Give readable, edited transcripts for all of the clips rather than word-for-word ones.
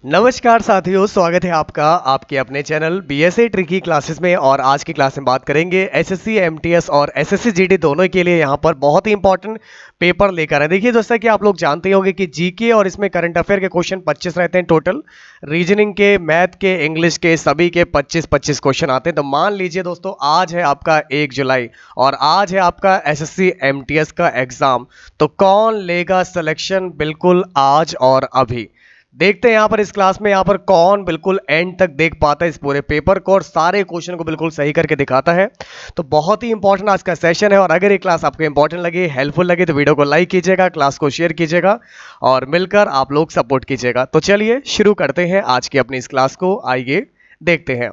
नमस्कार साथियों, स्वागत है आपका आपके अपने चैनल बीएसए ट्रिकी क्लासेस में। और आज की क्लास में बात करेंगे एसएससी एमटीएस और एसएससी जीडी दोनों के लिए यहाँ पर बहुत ही इंपॉर्टेंट पेपर लेकर है। देखिए जैसा कि आप लोग जानते होंगे कि जीके और इसमें करंट अफेयर के क्वेश्चन 25 रहते हैं टोटल, रीजनिंग के, मैथ के, इंग्लिश के सभी के 25-25 क्वेश्चन आते हैं। तो मान लीजिए दोस्तों, आज है आपका 1 जुलाई और आज है आपका एसएससी एमटीएस का एग्जाम। तो कौन लेगा सिलेक्शन बिल्कुल आज और अभी देखते हैं यहाँ पर इस क्लास में, यहाँ पर कौन बिल्कुल एंड तक देख पाता है इस पूरे पेपर को और सारे क्वेश्चन को बिल्कुल सही करके दिखाता है। तो बहुत ही इंपॉर्टेंट आज का सेशन है और अगर ये क्लास आपको इंपॉर्टेंट लगे, हेल्पफुल लगे तो वीडियो को लाइक कीजिएगा, क्लास को शेयर कीजिएगा और मिलकर आप लोग सपोर्ट कीजिएगा। तो चलिए शुरू करते हैं आज की अपनी इस क्लास को, आइए देखते हैं।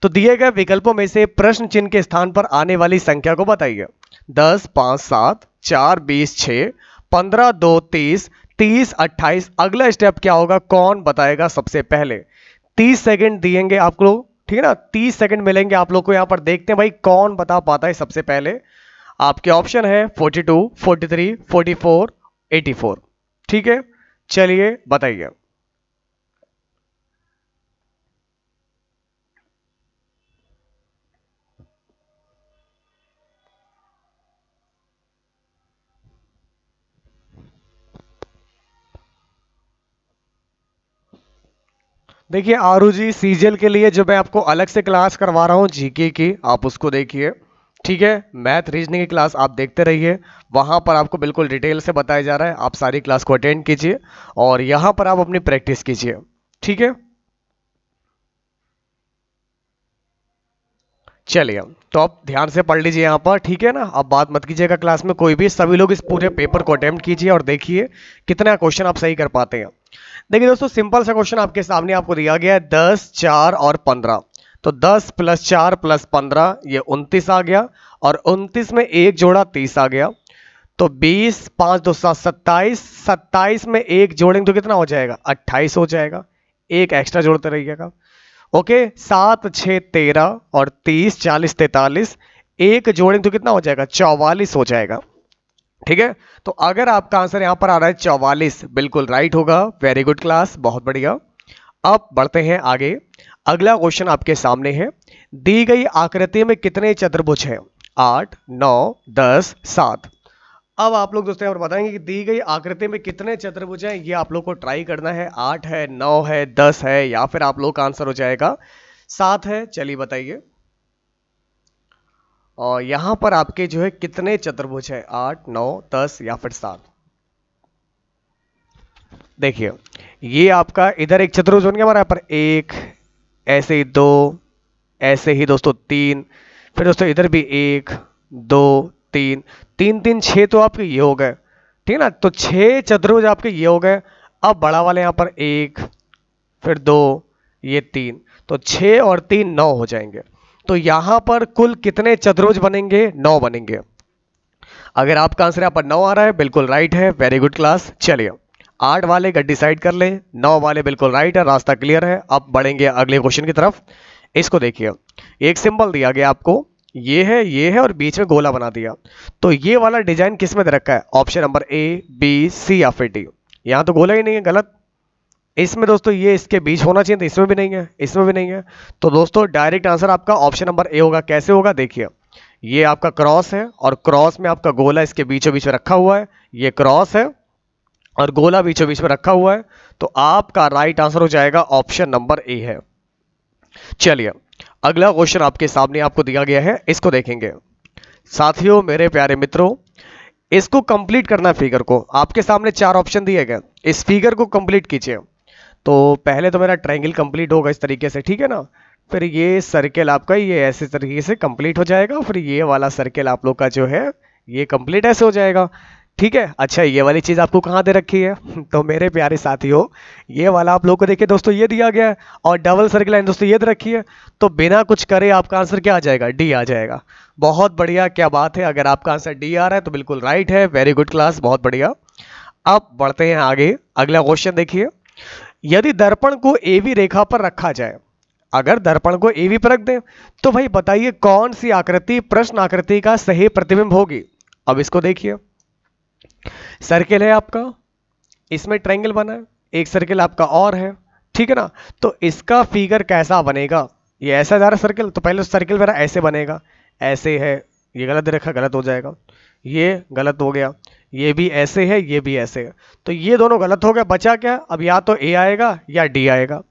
तो दिए गए विकल्पों में से प्रश्न चिन्ह के स्थान पर आने वाली संख्या को बताइए। 10, 5, 7, 4, 20, 6, 15, 2, 30, 30, 28। अगला स्टेप क्या होगा, कौन बताएगा सबसे पहले? 30 सेकंड दिएंगे आप लोग, ठीक है ना, 30 सेकंड मिलेंगे आप लोग को। यहां पर देखते हैं भाई कौन बता पाता है सबसे पहले। आपके ऑप्शन है 42, 43, 44, 84। ठीक है, चलिए बताइए। देखिए आरू जी, सीजीएल के लिए जो मैं आपको अलग से क्लास करवा रहा हूँ जीके की, आप उसको देखिए। ठीक है, मैथ रीजनिंग की क्लास आप देखते रहिए, वहाँ पर आपको बिल्कुल डिटेल से बताया जा रहा है। आप सारी क्लास को अटेंड कीजिए और यहाँ पर आप अपनी प्रैक्टिस कीजिए। ठीक है, चलिए तो आप ध्यान से पढ़ लीजिए यहाँ पर, ठीक है ना। अब बात मत कीजिएगा क्लास में कोई भी, सभी लोग इस पूरे पेपर को अटेम्प्ट कीजिए और देखिए कितना क्वेश्चन आप सही कर पाते हैं। देखिए दोस्तों, सिंपल सा क्वेश्चन आपके सामने आपको दिया गया है 10, 4 और 15। तो 10 + 4 + 15 ये 29 आ गया और 29 में एक जोड़ा 30 आ गया। तो 20, 5, 2, 7, 27, 27 में एक जोड़ेंगे तो कितना हो जाएगा, 28 हो जाएगा। एक एक्स्ट्रा जोड़ते रहिएगा। ओके, 7, 6, 13 और 30, 40, 43, एक जोड़ेंगे तो कितना हो जाएगा, 44 हो जाएगा। ठीक है, तो अगर आपका आंसर यहां पर आ रहा है 44, बिल्कुल राइट होगा। वेरी गुड क्लास, बहुत बढ़िया। अब बढ़ते हैं आगे। अगला क्वेश्चन आपके सामने है, दी गई आकृति में कितने चतुर्भुज हैं? 8, 9, 10, 7। अब आप लोग दोस्तों यहाँ पर बताएंगे कि दी गई आकृति में कितने चतुर्भुज हैं। ये आप लोग को ट्राई करना है। 8 है, 9 है, 10 है या फिर आप लोग का आंसर हो जाएगा 7 है। चलिए बताइए। और यहां पर आपके जो है कितने चतुर्भुज है, 8, 9, 10 या फिर 7? देखिए ये आपका इधर एक चतुर्भुज बन गया हमारा, पर एक, ऐसे ही 2, ऐसे ही दोस्तों 3, फिर दोस्तों इधर भी 1, 2, 3, 3, 3, 6 तो आपके ये हो गए, ठीक है ना। तो 6 चतुर्भुज आपके ये हो गए। अब बड़ा वाले यहां पर 1, फिर 2, ये 3, तो 6 और 3 9 हो जाएंगे। तो यहां पर कुल कितने चतुर्भुज बनेंगे? 9 बनेंगे। अगर आपका आंसर यहां पर 9 आ रहा है, बिल्कुल राइट है। Very good class. चलिए 8 वाले का डिसाइड कर ले, 9 वाले बिल्कुल राइट है, रास्ता क्लियर है। अब बढ़ेंगे अगले क्वेश्चन की तरफ। इसको देखिए, एक सिंबल दिया गया आपको, ये है और बीच में गोला बना दिया। तो ये वाला डिजाइन किस में दे रखा है? ऑप्शन नंबर ए, बी, सी या फिर डी। यहां तो गोला ही नहीं है, गलत। इसमें दोस्तों ये इसके बीच होना चाहिए, तो इसमें भी नहीं है, इसमें भी नहीं है। तो दोस्तों डायरेक्ट आंसर आपका ऑप्शन नंबर ए होगा। कैसे होगा देखिए, ये आपका क्रॉस है और क्रॉस में आपका गोला इसके बीचों बीच में रखा हुआ है। ये क्रॉस है और गोला बीचों बीच में रखा हुआ है। तो आपका राइट आंसर हो जाएगा ऑप्शन नंबर ए है। चलिए अगला क्वेश्चन आपके सामने आपको दिया गया है, इसको देखेंगे। साथियों, मेरे प्यारे मित्रों, इसको कंप्लीट करना, फिगर को आपके सामने 4 ऑप्शन दिए गए, इस फिगर को कंप्लीट कीजिए। तो पहले तो मेरा ट्रायंगल कंप्लीट होगा इस तरीके से, ठीक है ना। फिर ये सर्कल आपका ये ऐसे तरीके से कंप्लीट हो जाएगा। फिर ये वाला सर्कल आप लोग का जो है ये कंप्लीट ऐसे हो जाएगा, ठीक है। अच्छा, ये वाली चीज आपको कहाँ दे रखी है? तो मेरे प्यारे साथियों, ये वाला आप लोग को देखिए दोस्तों, ये दिया गया है और डबल सर्कल लाइन दोस्तों ये दे रखी है। तो बिना कुछ करे आपका आंसर क्या आ जाएगा? डी आ जाएगा। बहुत बढ़िया, क्या बात है। अगर आपका आंसर डी आ रहा है तो बिल्कुल राइट है। वेरी गुड क्लास, बहुत बढ़िया। अब बढ़ते हैं आगे। अगला क्वेश्चन देखिए, यदि दर्पण को एवी रेखा पर रखा जाए, अगर दर्पण को एवी पर रख दें तो भाई बताइए कौन सी आकृति प्रश्न आकृति का सही प्रतिबिंब होगी। अब इसको देखिए, सर्किल है आपका, इसमें ट्रायंगल बना है, एक सर्किल आपका और है, ठीक है ना। तो इसका फिगर कैसा बनेगा, ये ऐसा जा रहा है सर्कल, तो पहले सर्कल मेरा ऐसे बनेगा, ऐसे है, ये गलत दे रखा, गलत हो जाएगा, ये गलत हो गया, ये भी ऐसे है, ये भी ऐसे है, तो ये दोनों गलत हो गया, बचा क्या, अब या तो ए आएगा या डी आएगा।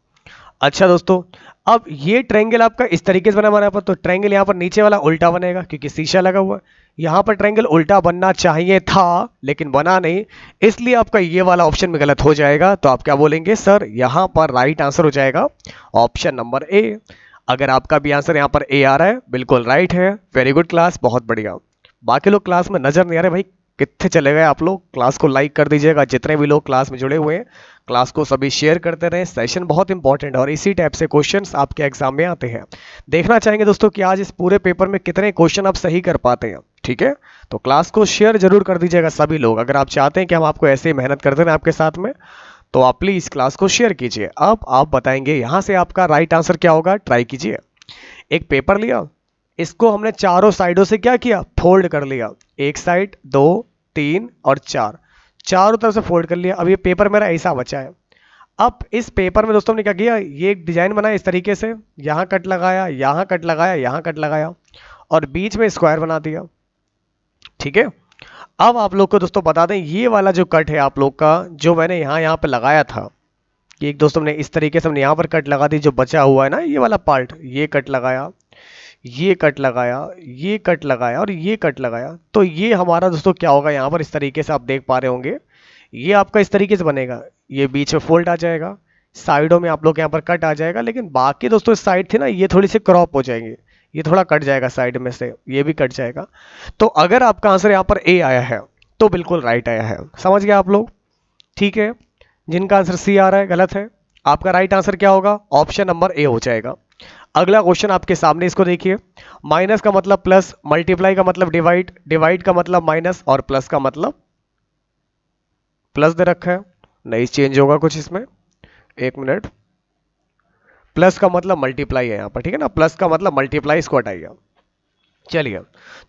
अच्छा दोस्तों, अब ये ट्रायंगल आपका इस तरीके से बना यहाँ पर, तो ट्रायंगल यहाँ पर नीचे वाला उल्टा बनेगा क्योंकि शीशा लगा हुआ है। यहाँ पर ट्रायंगल उल्टा बनना चाहिए था लेकिन बना नहीं, इसलिए आपका ये वाला ऑप्शन में गलत हो जाएगा। तो आप क्या बोलेंगे सर, यहाँ पर राइट आंसर हो जाएगा ऑप्शन नंबर ए। अगर आपका भी आंसर यहाँ पर ए आ रहा है, बिल्कुल राइट है, वेरी गुड क्लास, बहुत बढ़िया। बाकी लोग क्लास में नजर नहीं आ रहे भाई, कितने चले गए आप लोग। क्लास को लाइक कर दीजिएगा, जितने भी लोग क्लास में जुड़े हुए हैं क्लास को सभी शेयर करते रहें। सेशन बहुत इंपॉर्टेंट है और इसी टाइप से क्वेश्चंस आपके एग्जाम में आते हैं। देखना चाहेंगे दोस्तों कि आज इस पूरे पेपर में कितने क्वेश्चन आप सही कर पाते हैं। ठीक है, तो क्लास को शेयर जरूर कर दीजिएगा सभी लोग। अगर आप चाहते हैं कि हम आपको ऐसे ही मेहनत करते रहें आपके साथ में, तो आप प्लीज क्लास को शेयर कीजिए। अब आप बताएंगे यहां से आपका राइट आंसर क्या होगा, ट्राई कीजिए। एक पेपर लिया, इसको हमने चारों साइडों से क्या किया, फोल्ड कर लिया, एक साइड, 2, 3 और 4, चारों तरफ से फोल्ड कर लिया। अब ये पेपर मेरा ऐसा बचा है। अब इस पेपर में दोस्तों हमने क्या किया, ये एक डिजाइन बनाया इस तरीके से, यहां कट लगाया, यहां कट लगाया, यहां कट लगाया और बीच में स्क्वायर बना दिया। ठीक है, अब आप लोग को दोस्तों बता दें, ये वाला जो कट है आप लोग का, जो मैंने यहाँ पे लगाया था, कि एक दोस्तों ने इस तरीके से हमने यहाँ पर कट लगा दी, जो बचा हुआ है ना ये वाला पार्ट, ये कट लगाया, ये कट लगाया, ये कट लगाया और ये कट लगाया, तो ये हमारा दोस्तों क्या होगा, यहाँ पर इस तरीके से आप देख पा रहे होंगे, ये आपका इस तरीके से बनेगा, ये बीच में फोल्ड आ जाएगा, साइडों में आप लोग यहाँ पर कट आ जाएगा, लेकिन बाकी दोस्तों इस साइड थी ना, ये थोड़ी सी क्रॉप हो जाएंगे, ये थोड़ा कट जाएगा साइड में से, ये भी कट जाएगा। तो अगर आपका आंसर यहाँ पर ए आया है तो बिल्कुल राइट आया है, समझ गए आप लोग। ठीक है, जिनका आंसर सी आ रहा है गलत है, आपका राइट आंसर क्या होगा, ऑप्शन नंबर ए हो जाएगा। अगला क्वेश्चन आपके सामने, इसको देखिए। माइनस का मतलब प्लस, मल्टीप्लाई का मतलब डिवाइड, डिवाइड का मतलब माइनस और प्लस का मतलब प्लस दे रखा है, नहीं चेंज होगा कुछ इसमें, एक मिनट। प्लस का मतलब मल्टीप्लाई है यहाँ पर, ठीक है ना, प्लस का मतलब मल्टीप्लाई, इसको हटाइए। चलिए,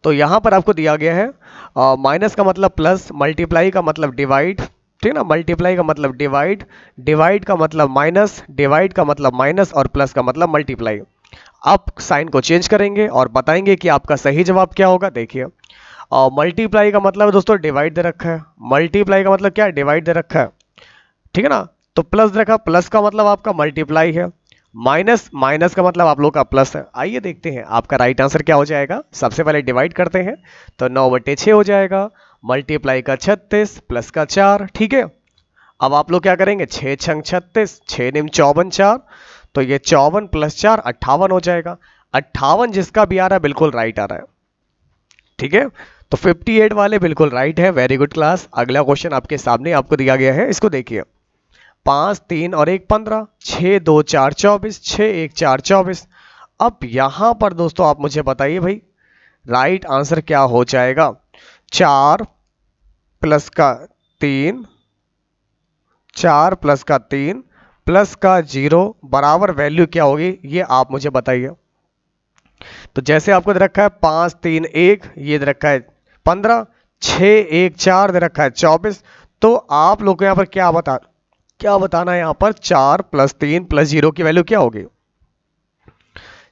तो यहाँ पर आपको दिया गया है माइनस का मतलब प्लस, मल्टीप्लाई का मतलब डिवाइड, ठीक है ना, मल्टीप्लाई का मतलब डिवाइड, डिवाइड का मतलब माइनस, डिवाइड का मतलब माइनस और प्लस का मतलब मल्टीप्लाई। आप साइन को चेंज करेंगे और बताएंगे कि आपका सही जवाब क्या होगा। देखिए, मल्टीप्लाई का मतलब दोस्तों डिवाइड दे रखा है, मल्टीप्लाई का मतलब क्या है, डिवाइड दे रखा है, ठीक है ना, तो प्लस दे रखा, प्लस का मतलब आपका मल्टीप्लाई है, माइनस, माइनस का मतलब आप लोग का प्लस है। आइए देखते हैं आपका राइट आंसर क्या हो जाएगा। सबसे पहले डिवाइड करते हैं, तो 9/6 हो जाएगा, मल्टीप्लाई का 36 प्लस का 4। ठीक है, अब आप लोग क्या करेंगे, 6 छंग 36, 6 निम 54 4, तो ये 54 प्लस 4 58 हो जाएगा। 58 जिसका भी आ रहा है बिल्कुल राइट आ रहा है। ठीक है, तो 58 वाले बिल्कुल राइट है, वेरी गुड क्लास। अगला क्वेश्चन आपके सामने आपको दिया गया है, इसको देखिए। 5 3 और 1 15, 6 2 4 24, 6 1 4 24। अब यहां पर दोस्तों आप मुझे बताइए भाई, राइट आंसर क्या हो जाएगा। 4 प्लस का 3, 4 प्लस का 3 प्लस का 0 बराबर वैल्यू क्या होगी, ये आप मुझे बताइए। तो जैसे आपको दे रखा है 5 3 1, ये दे रखा है 15, 6 1 4 दे रखा है 24, तो आप लोग को यहां पर क्या बताना है, यहां पर 4 प्लस 3 प्लस 0 की वैल्यू क्या होगी।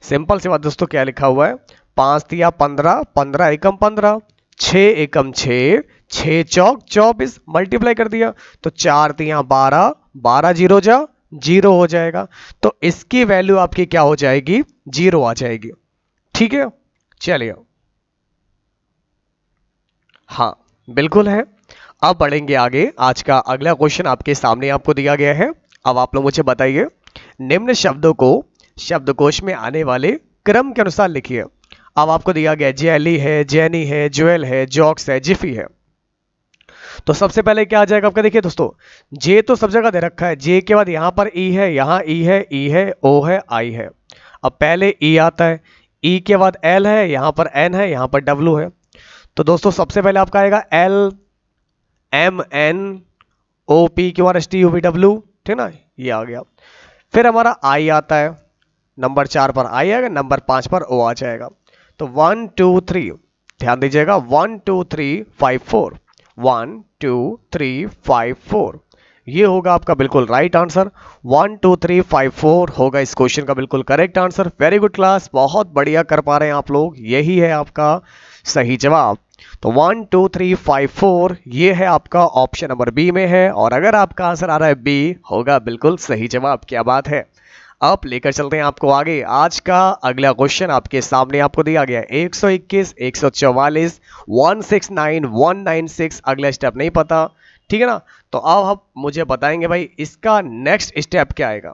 सिंपल सी बात दोस्तों, क्या लिखा हुआ है, 5 तिया 15, 15 एकम 15, 6 एकम 6, 6 चौक 24, मल्टीप्लाई कर दिया, तो 4 तिया 12, 12 जीरो जा 0 हो जाएगा, तो इसकी वैल्यू आपकी क्या हो जाएगी, 0 आ जाएगी। ठीक है, चलिए, हाँ बिल्कुल है। अब बढ़ेंगे आगे। आज का अगला क्वेश्चन आपके सामने आपको दिया गया है। अब आप लोग मुझे बताइए, निम्न शब्दों को शब्दकोश में आने वाले क्रम के अनुसार लिखिए। अब आपको दिया गया जेली है, जेनी है, ज्वेल है, जॉक्स है, जिफी है। तो सबसे पहले क्या आ जाएगा आपका, देखिए दोस्तों, जे तो सब जगह दे रखा है, जे के बाद यहां पर ई है, यहां ई है, ई है, ओ है, आई है। अब पहले ई आता है, ई के बाद एल है, यहां पर एन है, यहां पर डब्ल्यू है। तो दोस्तों सबसे पहले आपका आएगा L M N O P Q R S T U V W, ठीक ना, ये आ गया। फिर हमारा आई आता है, नंबर 4 पर आई आएगा, नंबर 5 पर ओ आ जाएगा। तो 1 2 3, ध्यान दीजिएगा, 1 2 3 5 4, 1 2 3 5 4, ये होगा आपका बिल्कुल राइट आंसर। 1 2 3 5 4 होगा इस क्वेश्चन का बिल्कुल correct answer. Very good class, बहुत बढ़िया कर पा रहे हैं आप लोग, यही है आपका सही जवाब। तो 1 2 3 5 4 ये है आपका ऑप्शन नंबर बी में है, और अगर आपका आंसर आ रहा है बी, होगा बिल्कुल सही जवाब। क्या बात है। अब लेकर चलते हैं आपको आगे। आज का अगला क्वेश्चन आपके सामने आपको दिया गया है 121 144 169 196। अगला स्टेप नहीं पता, ठीक है ना। तो अब आप मुझे बताएंगे भाई इसका नेक्स्ट स्टेप क्या आएगा।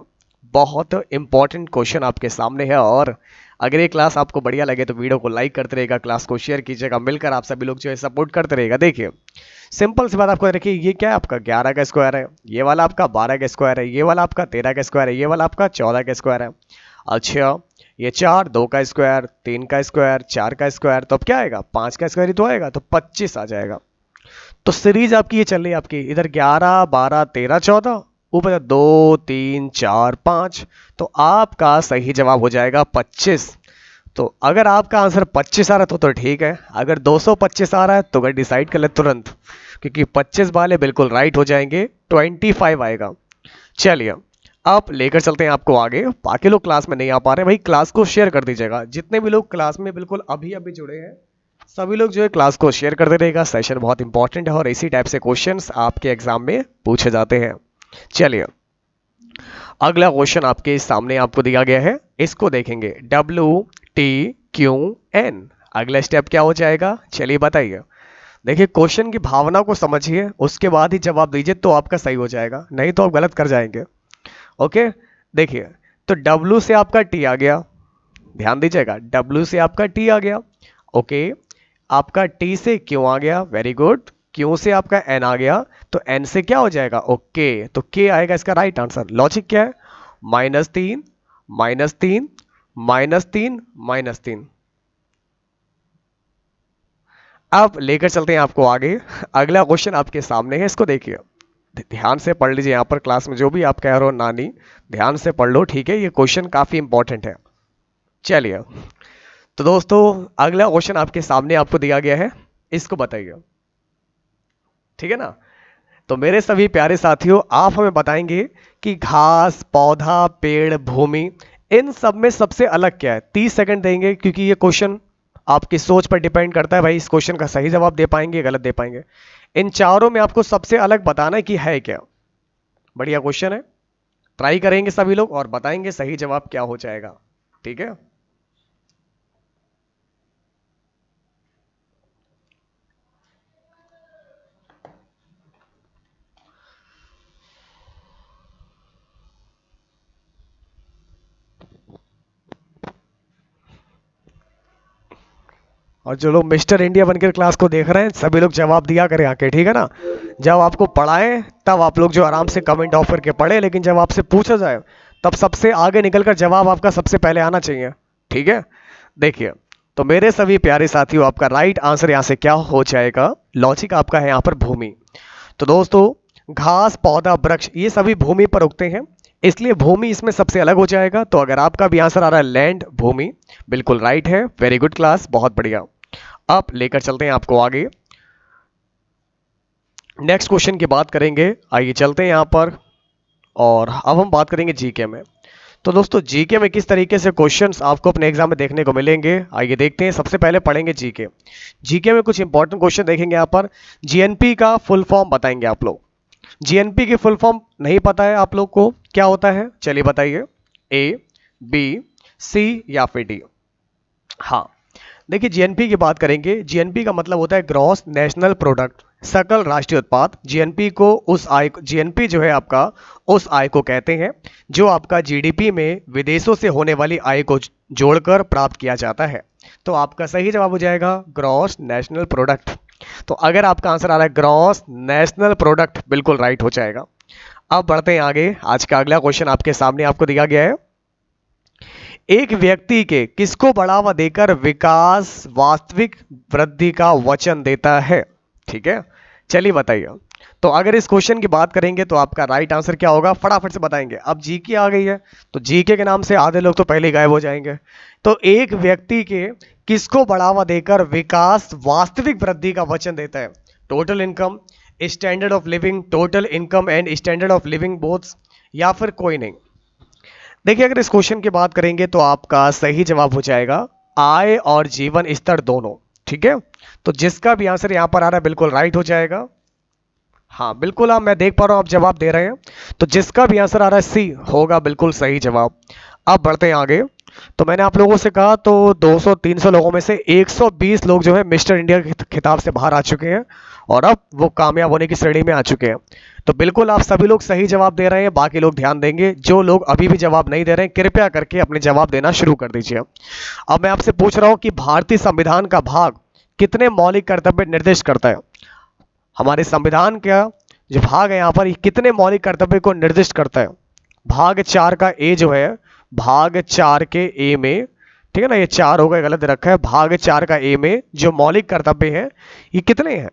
बहुत इंपॉर्टेंट क्वेश्चन आपके सामने है, और अगर ये क्लास आपको बढ़िया लगे तो वीडियो को लाइक करते रहेगा, क्लास को शेयर कीजिएगा, मिलकर आप सभी लोग जो है सपोर्ट करते रहेगा। देखिए सिंपल सी बात आपको देखिए, ये क्या है आपका 11 का स्क्वायर है, ये वाला आपका 12 का स्क्वायर है, ये वाला आपका 13 का स्क्वायर है, ये वाला आपका 14 का स्क्वायर है। अच्छा ये 4 2 का स्क्वायर, 3 का स्क्वायर, 4 का स्क्वायर, तो अब क्या आएगा 5 का स्क्वायर ही तो आएगा, तो 25 आ जाएगा। तो सीरीज आपकी ये चल रही है आपकी इधर 11 12 13 14, ऊपर 2 3 4 5, तो आपका सही जवाब हो जाएगा 25। तो अगर आपका आंसर 25 आ रहा है तो ठीक है, अगर 225 आ रहा है तो डिसाइड कर ले तुरंत, क्योंकि 25 वाले बिल्कुल राइट हो जाएंगे, 25 आएगा। चलिए अब लेकर चलते हैं आपको आगे। बाकी लोग क्लास में नहीं आ पा रहे भाई, क्लास को शेयर कर दीजिएगा। जितने भी लोग क्लास में बिल्कुल अभी अभी जुड़े हैं सभी लोग जो है क्लास को शेयर करते रहेगा। सेशन बहुत इंपॉर्टेंट है और इसी टाइप से क्वेश्चंस आपके एग्जाम में पूछे जाते हैं। चलिए अगला क्वेश्चन आपके सामने आपको दिया गया है, इसको देखेंगे। WTQN अगला स्टेप क्या हो जाएगा, चलिए बताइए। देखिए क्वेश्चन की भावना को समझिए, उसके बाद ही जवाब दीजिए तो आपका सही हो जाएगा, नहीं तो आप गलत कर जाएंगे। ओके देखिए, तो W से आपका T आ गया, ध्यान दीजिएगा, W से आपका T आ गया। ओके आपका T से Q आ गया, वेरी गुड। Q से आपका N आ गया, तो N से क्या हो जाएगा, ओके तो K आएगा इसका राइट आंसर। लॉजिक क्या है, -3 -3 -3 -3। अब लेकर चलते हैं आपको आगे। अगला क्वेश्चन आपके सामने है, इसको देखिए, ध्यान से पढ़ लीजिए। यहाँ पर क्लास में जो भी आप कह रहे हो नानी ध्यान से पढ़ लो, ठीक है, ये क्वेश्चन काफी इंपॉर्टेंट है। चलिए तो दोस्तों अगला क्वेश्चन आपके सामने आपको दिया गया है, इसको बताइए, ठीक है ना। तो मेरे सभी प्यारे साथियों आप हमें बताएंगे कि घास पौधा पेड़ भूमि इन सब में सबसे अलग क्या है। 30 सेकंड देंगे, क्योंकि ये क्वेश्चन आपकी सोच पर डिपेंड करता है भाई, इस क्वेश्चन का सही जवाब दे पाएंगे गलत दे पाएंगे। इन चारों में आपको सबसे अलग बताना है कि है क्या। बढ़िया क्वेश्चन है, ट्राई करेंगे सभी लोग और बताएंगे सही जवाब क्या हो जाएगा, ठीक है। और जो लोग मिस्टर इंडिया बनकर क्लास को देख रहे हैं सभी लोग जवाब दिया करें आके, ठीक है ना। जब आपको पढ़ाएं तब आप लोग जो आराम से कमेंट ऑफ करके पढ़े, लेकिन जब आपसे पूछा जाए तब सबसे आगे निकलकर जवाब आपका सबसे पहले आना चाहिए, ठीक है। देखिए तो मेरे सभी प्यारे साथियों आपका राइट आंसर यहां से क्या हो जाएगा, लॉजिक आपका है यहां पर भूमि। तो दोस्तों घास पौधा वृक्ष ये सभी भूमि पर उगते हैं, इसलिए भूमि इसमें सबसे अलग हो जाएगा। तो अगर आपका भी आंसर आ रहा है लैंड भूमि, बिल्कुल राइट है, वेरी गुड क्लास, बहुत बढ़िया। अब लेकर चलते हैं आपको आगे, नेक्स्ट क्वेश्चन की बात करेंगे। आइए चलते हैं यहां पर, और अब हम बात करेंगे जीके में। तो दोस्तों जीके में किस तरीके से क्वेश्चंस आपको अपने एग्जाम में देखने को मिलेंगे, आइए देखते हैं। सबसे पहले पढ़ेंगे जीके। जीके में कुछ इंपॉर्टेंट क्वेश्चन देखेंगे यहाँ पर। जीएनपी का फुल फॉर्म बताएंगे आप लोग। जीएनपी की फुल फॉर्म नहीं पता है आप लोग को, क्या होता है चलिए बताइए, ए बी सी या फिर डी। हाँ देखिए जीएनपी की बात करेंगे, जीएनपी का मतलब होता है ग्रॉस नेशनल प्रोडक्ट, सकल राष्ट्रीय उत्पाद। जीएनपी को उस आय, जीएनपी जो है आपका उस आय को कहते हैं जो आपका जीडीपी में विदेशों से होने वाली आय को जोड़कर प्राप्त किया जाता है। तो आपका सही जवाब हो जाएगा ग्रॉस नेशनल प्रोडक्ट। तो अगर आपका आंसर आ रहा है ग्रॉस नेशनल प्रोडक्ट, बिल्कुल राइट हो जाएगा। अब बढ़ते हैं आगे। आज का अगला क्वेश्चन आपके सामने आपको दिया गया है, एक व्यक्ति के किसको बढ़ावा देकर विकास वास्तविक वृद्धि का वचन देता है, ठीक है चलिए बताइए। तो अगर इस क्वेश्चन की बात करेंगे तो आपका राइट आंसर क्या होगा, फटाफट से बताएंगे। अब जीके आ गई है तो जीके के नाम से आधे लोग तो पहले गायब हो जाएंगे। तो एक व्यक्ति के किसको बढ़ावा देकर विकास वास्तविक वृद्धि का वचन देता है, total income, standard of living, total income and standard of living both, या फिर कोई नहीं। देखिए अगर इस क्वेश्चन की बात करेंगे तो आपका सही जवाब हो जाएगा आय और जीवन स्तर दोनों। ठीक है, तो जिसका भी आंसर यहां पर आ रहा है बिल्कुल राइट हो जाएगा। हाँ बिल्कुल, आप मैं देख पा रहा हूं आप जवाब दे रहे हैं, तो जिसका भी आंसर आ रहा है सी होगा बिल्कुल सही जवाब। अब बढ़ते हैं आगे। तो मैंने आप लोगों से कहा तो 200-300 लोगों में से 120 लोग जो है मिस्टर इंडिया के खिताब से बाहर आ चुके हैं और अब वो कामयाब होने की श्रेणी में आ चुके हैं। तो बिल्कुल आप सभी लोग सही जवाब दे रहे हैं, बाकी लोग ध्यान देंगे। जो लोग अभी भी जवाब नहीं दे रहे हैं कृपया करके अपने जवाब देना शुरू कर दीजिए। अब मैं आपसे पूछ रहा हूं कि भारतीय संविधान का भाग कितने मौलिक कर्तव्य निर्दिष्ट करता है? हमारे संविधान का जो भाग है यहाँ पर कितने मौलिक कर्तव्य को निर्दिष्ट करता है? भाग 4 का ए जो है, भाग 4 के ए में, ठीक है ना, ये 4 होगा गलत रखा है, भाग 4 का ए में जो मौलिक कर्तव्य है ये कितने हैं?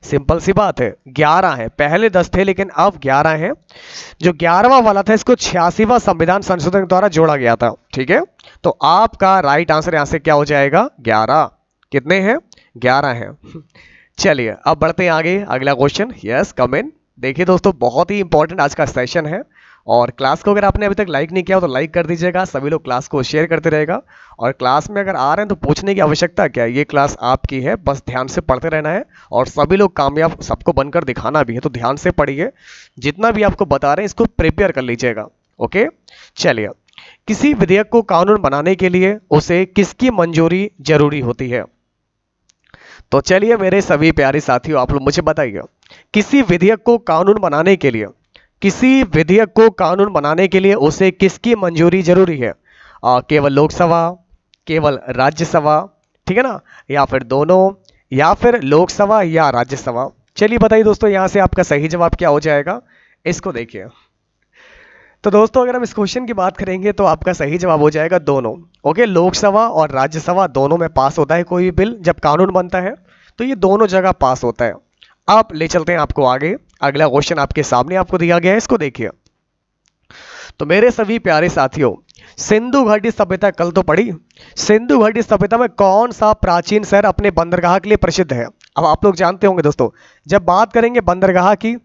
सिंपल सी बात है 11 है। पहले 10 थे लेकिन अब 11 है। जो 11वां वाला था इसको 86वां संविधान संशोधन द्वारा जोड़ा गया था। ठीक है, तो आपका राइट आंसर यहां से क्या हो जाएगा? 11। कितने हैं? 11 है। चलिए अब बढ़ते हैं आगे, अगला क्वेश्चन। यस कम इन। देखिए दोस्तों बहुत ही इंपॉर्टेंट आज का सेशन है और क्लास को अगर आपने अभी तक लाइक नहीं किया हो तो लाइक कर दीजिएगा। सभी लोग क्लास को शेयर करते रहेगा और क्लास में अगर आ रहे हैं तो पूछने की आवश्यकता क्या है, ये क्लास आपकी है, बस ध्यान से पढ़ते रहना है और सभी लोग कामयाब सबको बनकर दिखाना भी है। तो ध्यान से पढ़िए, जितना भी आपको बता रहे हैं इसको प्रिपेयर कर लीजिएगा। ओके चलिए, किसी विधेयक को कानून बनाने के लिए उसे किसकी मंजूरी जरूरी होती है? तो चलिए मेरे सभी प्यारे साथियों आप लोग मुझे बताइए, किसी विधेयक को कानून बनाने के लिए, किसी विधेयक को कानून बनाने के लिए उसे किसकी मंजूरी जरूरी है? केवल लोकसभा, केवल राज्यसभा, ठीक है ना, या फिर दोनों, या फिर लोकसभा या राज्यसभा? चलिए बताइए दोस्तों यहां से आपका सही जवाब क्या हो जाएगा, इसको देखिए। तो दोस्तों अगर हम इस क्वेश्चन की बात करेंगे तो आपका सही जवाब हो जाएगा दोनों। ओके, लोकसभा और राज्यसभा दोनों में पास होता है कोई भी बिल, जब कानून बनता है तो ये दोनों जगह पास होता है। आप ले चलते हैं आपको आगे, अगला क्वेश्चन आपके सामने आपको दिया गया है, इसको देखिए। तो मेरे सभी प्यारे साथियों, सिंधु घाटी सभ्यता कल तो पढ़ी, सिंधु घाटी सभ्यता में कौन सा प्राचीन शहर अपने बंदरगाह के लिए प्रसिद्ध है? अब आप लोग जानते होंगे दोस्तों, जब बात करेंगे बंदरगाह की,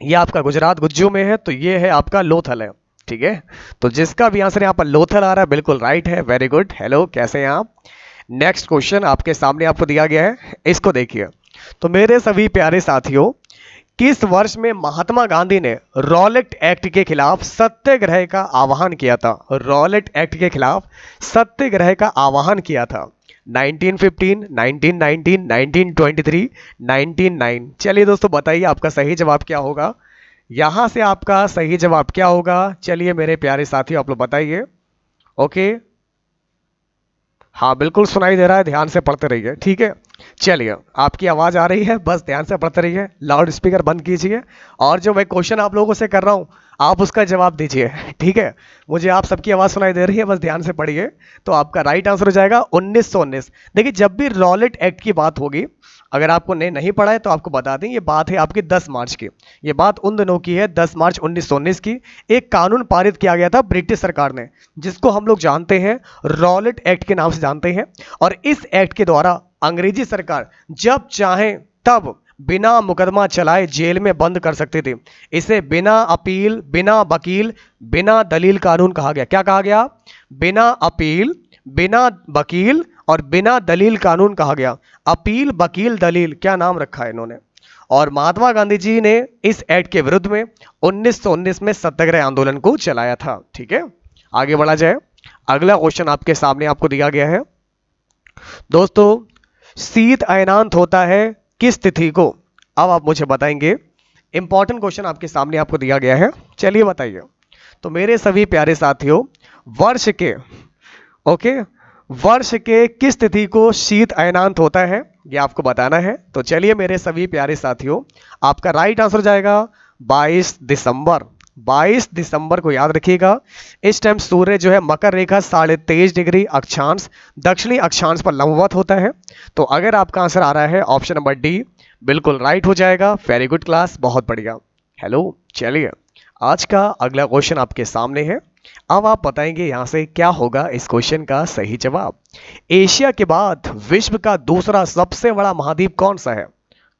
ये आपका गुजरात गुज्जू में है, तो ये है आपका लोथल है। ठीक है, तो जिसका भी आंसर यहाँ पर लोथल आ रहा है बिल्कुल राइट है। वेरी गुड, हेलो कैसे हैं आप? नेक्स्ट क्वेश्चन आपके सामने आपको दिया गया है, इसको देखिए। तो मेरे सभी प्यारे साथियों, किस वर्ष में महात्मा गांधी ने रॉलेट एक्ट के खिलाफ सत्याग्रह का आह्वान किया था? रॉलेट एक्ट के खिलाफ सत्याग्रह का आह्वान किया था। 1915, 1919, 1923, 1909। चलिए दोस्तों बताइए आपका सही जवाब क्या होगा? यहां से आपका सही जवाब क्या होगा? चलिए मेरे प्यारे साथियों आप लोग बताइए। ओके, हाँ बिल्कुल सुनाई दे रहा है, ध्यान से पढ़ते रहिए। ठीक है, चलिए आपकी आवाज आ रही है, बस ध्यान से पढ़ते रहिए, लाउड स्पीकर बंद कीजिए और जो मैं क्वेश्चन आप लोगों से कर रहा हूं आप उसका जवाब दीजिए। ठीक है, मुझे आप सबकी आवाज सुनाई दे रही है, बस ध्यान से पढ़िए। तो आपका राइट आंसर हो जाएगा 1919। देखिए जब भी रॉलेट एक्ट की बात होगी, अगर आपको नहीं पढ़ा है तो आपको बता दें, ये बात है आपकी 10 मार्च की। ये बात उन दिनों की है, 10 मार्च 1919 की। एक कानून पारित किया गया था ब्रिटिश सरकार ने, जिसको हम लोग जानते हैं रॉलेट एक्ट के नाम से जानते हैं। और इस एक्ट के द्वारा अंग्रेजी सरकार जब चाहे तब बिना मुकदमा चलाए जेल में बंद कर सकती थी। इसे बिना अपील, बिना वकील, बिना दलील कानून कहा गया। क्या कहा गया? बिना अपील, बिना वकील और बिना दलील कानून कहा गया। अपील, वकील, दलील, क्या नाम रखा है इन्होंने। और महात्मा गांधी जी ने इस एक्ट के विरुद्ध में 1919 में सत्याग्रह आंदोलन को चलाया था। ठीक है, आगे बढ़ा जाए। अगला क्वेश्चन आपके सामने आपको दिया गया है दोस्तों, शीत अयनांत होता है किस तिथि को? अब आप मुझे बताएंगे, इंपॉर्टेंट क्वेश्चन आपके सामने आपको दिया गया है, चलिए बताइए। तो मेरे सभी प्यारे साथियों, वर्ष के वर्ष के किस तिथि को शीत अयनांत होता है, ये आपको बताना है। तो चलिए मेरे सभी प्यारे साथियों, आपका राइट आंसर जाएगा 22 दिसंबर। 22 दिसंबर को याद रखिएगा। इस टाइम सूर्य जो है मकर रेखा 23.5 डिग्री अक्षांश दक्षिणी अक्षांश पर लंबवत होता है। तो अगर आपका आंसर आ रहा है ऑप्शन नंबर डी, बिल्कुल राइट हो जाएगा। वेरी गुड क्लास, बहुत बढ़िया। हेलो, चलिए आज का अगला क्वेश्चन आपके सामने है। अब आप बताएंगे यहां से क्या होगा इस क्वेश्चन का सही जवाब। एशिया के बाद विश्व का दूसरा सबसे बड़ा महाद्वीप कौन सा है?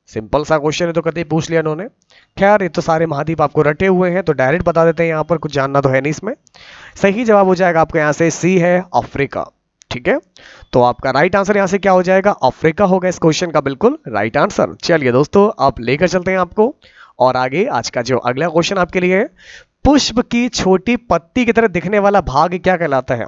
सिंपल सा क्वेश्चन है तो कभी पूछ लिया इन्होंने। खैर ये तो सारे महाद्वीप आपको रटे हुए हैं तो डायरेक्ट बता देते हैं, यहाँ पर कुछ जानना तो है नहीं इसमें। सही जवाब हो जाएगा आपका यहाँ से सी है अफ्रीका। ठीक है, तो आपका राइट आंसर यहाँ से क्या हो जाएगा, अफ्रीका होगा इस क्वेश्चन का बिल्कुल राइट आंसर। चलिए दोस्तों आप लेकर चलते हैं आपको और आगे। आज का जो अगला क्वेश्चन आपके लिए है, पुष्प की छोटी पत्ती की तरह दिखने वाला भाग क्या कहलाता है।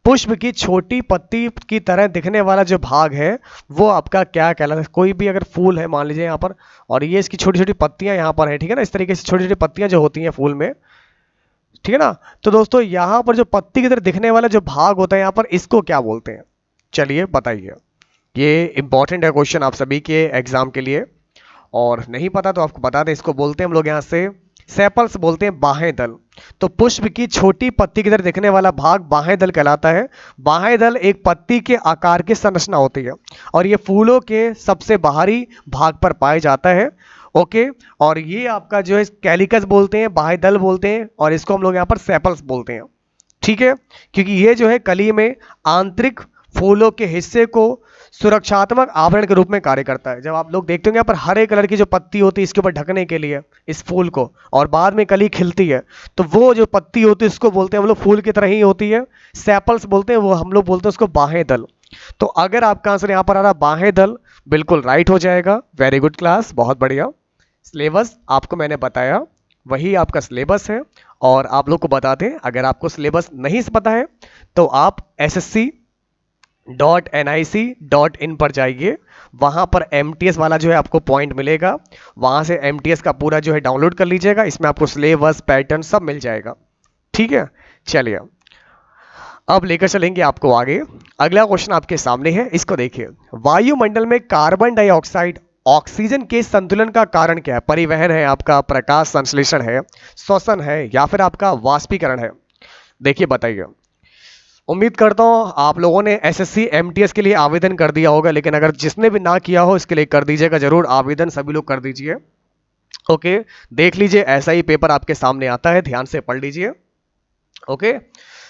पुष्प की छोटी पत्ती की तरह दिखने वाला जो भाग है वो आपका क्या कहलाता है। कोई भी अगर फूल है मान लीजिए यहाँ पर, और ये इसकी छोटी छोटी पत्तियां यहाँ पर है, ठीक है ना, इस तरीके से छोटी छोटी पत्तियां जो होती हैं फूल में, ठीक है ना। तो दोस्तों यहाँ पर जो पत्ती की तरह दिखने वाला जो भाग होता है यहाँ पर, इसको क्या बोलते हैं, चलिए बताइए। ये इंपॉर्टेंट है क्वेश्चन आप सभी के एग्जाम के लिए, और नहीं पता तो आपको बता दें, इसको बोलते हैं हम लोग यहाँ से सेपल्स बोलते हैं, बाहें दल। तो पुष्प की छोटी पत्ती की तरह दिखने वाला भाग बाहें दल कहलाता है। बाहें दल एक पत्ती के आकार की संरचना होती है और ये फूलों के सबसे बाहरी भाग पर पाया जाता है। ओके, और ये आपका जो है कैलिकस बोलते हैं, बाहें दल बोलते हैं, और इसको हम लोग यहाँ पर सेपल्स बोलते हैं। ठीक है, क्योंकि ये जो है कली में आंतरिक फूलों के हिस्से को सुरक्षात्मक आवरण के रूप में कार्य करता है। जब आप लोग देखते होंगे यहाँ पर हरे कलर की जो पत्ती होती है इसके ऊपर ढकने के लिए इस फूल को, और बाद में कली खिलती है, तो वो जो पत्ती होती है उसको बोलते हैं हम लोग फूल की तरह ही होती है, सेपल्स बोलते हैं, वो हम लोग बोलते हैं उसको बाहें दल। तो अगर आपका आंसर यहाँ पर आ रहा बाहें दल, बिल्कुल राइट हो जाएगा। वेरी गुड क्लास, बहुत बढ़िया। सिलेबस आपको मैंने बताया, वही आपका सिलेबस है। और आप लोग को बता दें, अगर आपको सिलेबस नहीं पता है तो आप ssc.nic.in पर जाइए, वहां पर MTS वाला जो है आपको पॉइंट मिलेगा, वहां से MTS का पूरा जो है डाउनलोड कर लीजिएगा, इसमें आपको सिलेबस पैटर्न सब मिल जाएगा। ठीक है, चलिए अब लेकर चलेंगे आपको आगे। अगला क्वेश्चन आपके सामने है, इसको देखिए। वायुमंडल में कार्बन डाइऑक्साइड ऑक्सीजन के संतुलन का कारण क्या है। परिवहन है आपका, प्रकाश संश्लेषण है, श्वसन है, या फिर आपका वाष्पीकरण है। देखिए बताइए। उम्मीद करता हूं आप लोगों ने SSC MTS के लिए आवेदन कर दिया होगा, लेकिन अगर जिसने भी ना किया हो इसके लिए कर दीजिएगा जरूर, आवेदन सभी लोग कर दीजिए। ओके, देख लीजिए ऐसा ही पेपर आपके सामने आता है, ध्यान से पढ़ लीजिए। ओके,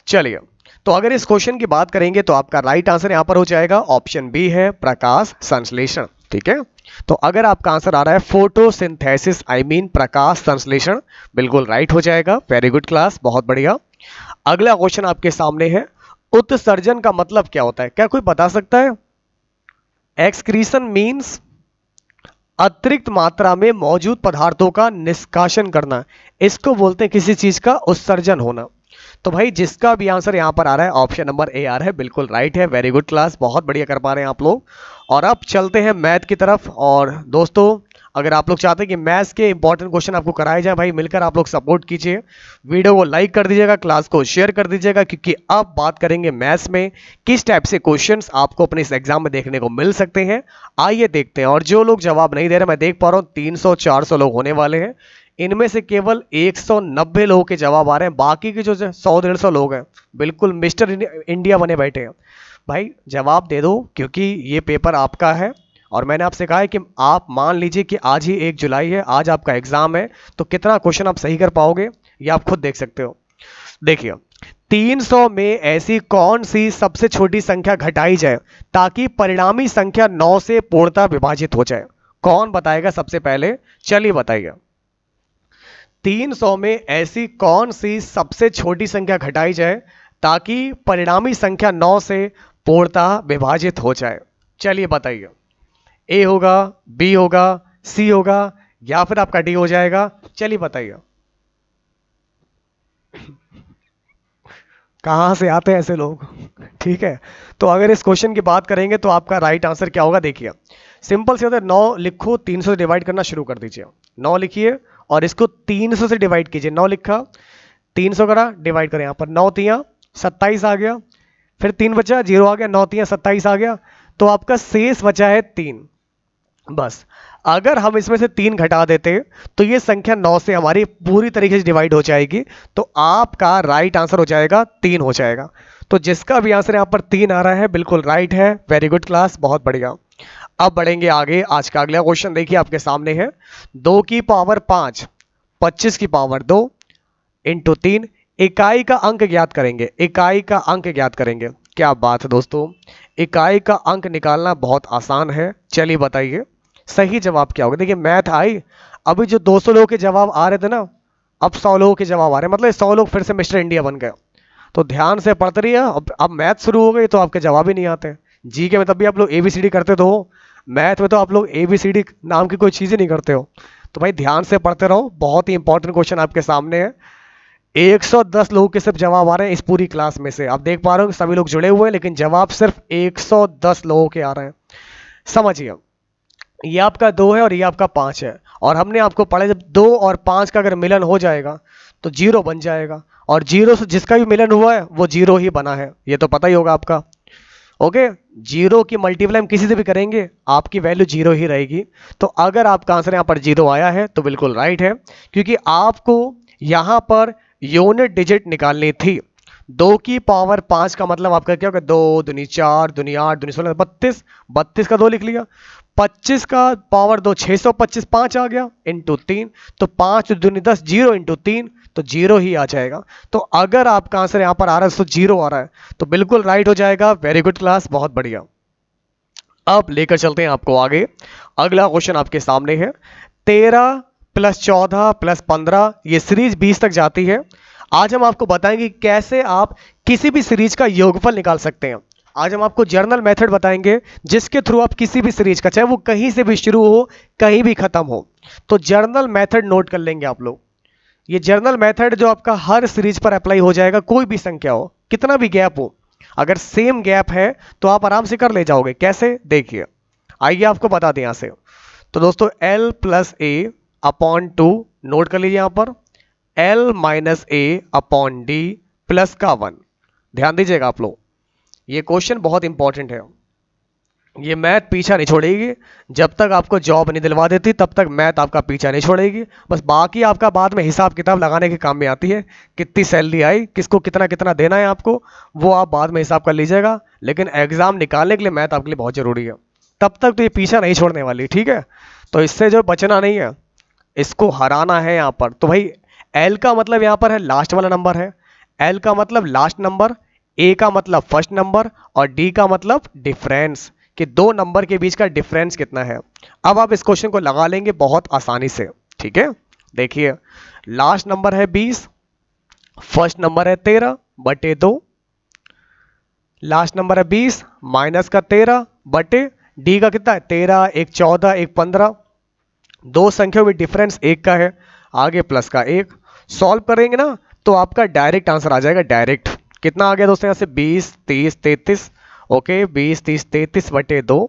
चलिए तो अगर इस क्वेश्चन की बात करेंगे तो आपका राइट आंसर यहां पर हो जाएगा ऑप्शन बी है, प्रकाश संश्लेषण। ठीक है, तो अगर आपका आंसर आ रहा है फोटोसिंथेसिस, आई मीन प्रकाश संश्लेषण, बिल्कुल राइट हो जाएगा। वेरी गुड क्लास, बहुत बढ़िया। अगला क्वेश्चन आपके सामने है, उत्सर्जन का मतलब क्या होता है, क्या कोई बता सकता है। एक्सक्रीशन मीन्स अतिरिक्त मात्रा में मौजूद पदार्थों का निष्कासन करना, इसको बोलते हैं किसी चीज का उत्सर्जन होना। तो भाई जिसका भी आंसर यहां पर आ रहा है ऑप्शन नंबर ए आ रहा है, बिल्कुल राइट है। वेरी गुड क्लास, बहुत बढ़िया कर पा रहे हैं आप लोग। और अब चलते हैं मैथ की तरफ। और दोस्तों अगर आप लोग चाहते हैं कि मैथ्स के इंपॉर्टेंट क्वेश्चन आपको कराए जाए, भाई मिलकर आप लोग सपोर्ट कीजिए, वीडियो को लाइक कर दीजिएगा, क्लास को शेयर कर दीजिएगा, क्योंकि अब बात करेंगे मैथ्स में किस टाइप से क्वेश्चंस आपको अपने इस एग्जाम में देखने को मिल सकते हैं। आइए देखते हैं। और जो लोग जवाब नहीं दे रहे, मैं देख पा रहा हूँ 300-400 लोग होने वाले हैं, इनमें से केवल 190 लोगों के जवाब आ रहे हैं, बाकी के जो 100-150 लोग हैं बिल्कुल मिस्टर इंडिया बने बैठे हैं। भाई जवाब दे दो, क्योंकि ये पेपर आपका है। और मैंने आपसे कहा है कि आप मान लीजिए कि आज ही 1 जुलाई है, आज आपका एग्जाम है, तो कितना क्वेश्चन आप सही कर पाओगे ये आप खुद देख सकते हो। देखिए 300 में ऐसी कौन सी सबसे छोटी संख्या घटाई जाए ताकि परिणामी संख्या 9 से पूर्णतः विभाजित हो जाए। कौन बताएगा सबसे पहले, चलिए बताइए। 300 में ऐसी कौन सी सबसे छोटी संख्या घटाई जाए ताकि परिणामी संख्या 9 से पूर्णतः विभाजित हो जाए। चलिए बताइए, ए होगा, बी होगा, सी होगा, या फिर आपका डी हो जाएगा। चलिए बताइए कहां से आते हैं ऐसे लोग। ठीक है, तो अगर इस क्वेश्चन की बात करेंगे तो आपका राइट आंसर क्या होगा, देखिए सिंपल से होता है, 9 लिखो, 300 से डिवाइड करना शुरू कर दीजिए। 9 लिखिए और इसको 300 से डिवाइड कीजिए। 9 लिखा, 300 करा, डिवाइड करें, यहाँ पर 9 तिया 27 आ गया, फिर 3 बचा, 0 आ गया, 9 तिया 27 आ गया, तो आपका शेष बचा है 3। बस अगर हम इसमें से 3 घटा देते तो ये संख्या 9 से हमारी पूरी तरीके से डिवाइड हो जाएगी, तो आपका राइट आंसर हो जाएगा 3 हो जाएगा। तो जिसका भी आंसर यहाँ पर 3 आ रहा है बिल्कुल राइट है। वेरी गुड क्लास, बहुत बढ़िया। अब बढ़ेंगे आगे। आज का अगला क्वेश्चन देखिए आपके सामने है, 2 की पावर 5, 25 की पावर 2 इंटू 3, इकाई का अंक ज्ञात करेंगे। इकाई का अंक ज्ञात करेंगे। क्या बात है दोस्तों, इकाई का अंक निकालना बहुत आसान है। चलिए बताइए, सही जवाब क्या होगा? देखिए मैथ आई, अभी जो 200 लोगों के जवाब आ रहे थे ना, अब 100 लोगों के जवाब आ रहे हैं, मतलब 100 लोग फिर से मिस्टर इंडिया बन गए। तो ध्यान से पढ़ते रहिए। अब मैथ शुरू हो गई तो आपके जवाब ही नहीं आते। जी के में तब भी आप लोग एबीसीडी करते तो हो, मैथ में तो आप लोग एबीसीडी नाम की कोई चीज़ ही नहीं करते हो। तो भाई ध्यान से पढ़ते रहो, बहुत ही इंपॉर्टेंट क्वेश्चन आपके सामने है। 110 लोगों के सिर्फ जवाब आ रहे हैं इस पूरी क्लास में से। आप देख पा रहे हो कि सभी लोग जुड़े हुए हैं, लेकिन जवाब सिर्फ 110 लोगों के आ रहे हैं। समझिए, ये आपका 2 है और ये आपका 5 है, और हमने आपको पढ़ा जब 2 और 5 का अगर मिलन हो जाएगा तो 0 बन जाएगा, और 0 से जिसका भी मिलन हुआ है वो 0 ही बना है, ये तो पता ही होगा आपका। ओके, 0 की मल्टीप्लाई हम किसी से भी करेंगे आपकी वैल्यू 0 ही रहेगी। तो अगर आपका आंसर यहाँ पर 0 आया है तो बिल्कुल राइट है, क्योंकि आपको यहाँ पर यूनिट डिजिट निकालनी थी। 2 की पावर 5 का मतलब आपका क्या होगा? 2 दूनी 4 दूनी 8 दूनी 16 32, 32 का 2 लिख लिया। 25 का पावर 2 625, 5 आ गया इंटू 3, तो 5 दूनी 10, 0 इंटू 3, तो 0 ही आ जाएगा। तो अगर आपका आंसर यहाँ पर आ रहा है तो 0 आ रहा है, तो बिल्कुल राइट हो जाएगा। वेरी गुड क्लास, बहुत बढ़िया। अब लेकर चलते हैं आपको आगे। अगला क्वेश्चन आपके सामने है। 13 + 14 + 15, ये सीरीज 20 तक जाती है। आज हम आपको बताएंगे कैसे आप किसी भी सीरीज का योगफल निकाल सकते हैं। आज हम आपको जर्नल मेथड बताएंगे जिसके थ्रू आप किसी भी सीरीज का, चाहे वो कहीं से भी शुरू हो कहीं भी खत्म हो, तो जर्नल मेथड नोट कर लेंगे आप लोग। ये जर्नल मेथड जो आपका हर सीरीज पर अप्लाई हो जाएगा, कोई भी संख्या हो, कितना भी गैप हो, अगर सेम गैप है तो आप आराम से कर ले जाओगे। कैसे? देखिए, आइए आपको बता दें यहां से। तो दोस्तों L + A/2 नोट कर लीजिए यहां पर, L - A/D प्लस का 1। ध्यान दीजिएगा आप लोग, ये क्वेश्चन बहुत इंपॉर्टेंट है। ये मैथ पीछा नहीं छोड़ेगी, जब तक आपको जॉब नहीं दिलवा देती तब तक मैथ आपका पीछा नहीं छोड़ेगी। बस बाकी आपका बाद में हिसाब किताब लगाने के काम में आती है, कितनी सैलरी आई, किसको कितना कितना देना है आपको, वो आप बाद में हिसाब कर लीजिएगा। लेकिन एग्जाम निकालने के लिए मैथ आपके लिए बहुत जरूरी है। तब तक तो ये पीछा नहीं छोड़ने वाली, ठीक है? तो इससे जो बचना नहीं है, इसको हराना है यहाँ पर। तो भाई L का मतलब यहाँ पर है लास्ट वाला नंबर है, L का मतलब लास्ट नंबर, A का मतलब फर्स्ट नंबर, और D का मतलब डिफरेंस, कि 2 नंबर के बीच का डिफरेंस कितना है। अब आप इस क्वेश्चन को लगा लेंगे बहुत आसानी से, ठीक है? देखिए, लास्ट नंबर है 20, फर्स्ट नंबर है 13/2, लास्ट नंबर है 20 माइनस का 13 D का कितना है 13, 1 14, 1 15, 2 संख्याओं में डिफरेंस 1 का है, आगे प्लस का 1। सॉल्व करेंगे ना तो आपका डायरेक्ट आंसर आ जाएगा। डायरेक्ट कितना आ गया दोस्तों? यहाँ से 20, 30, 33, ओके, 20, 30, 33/2।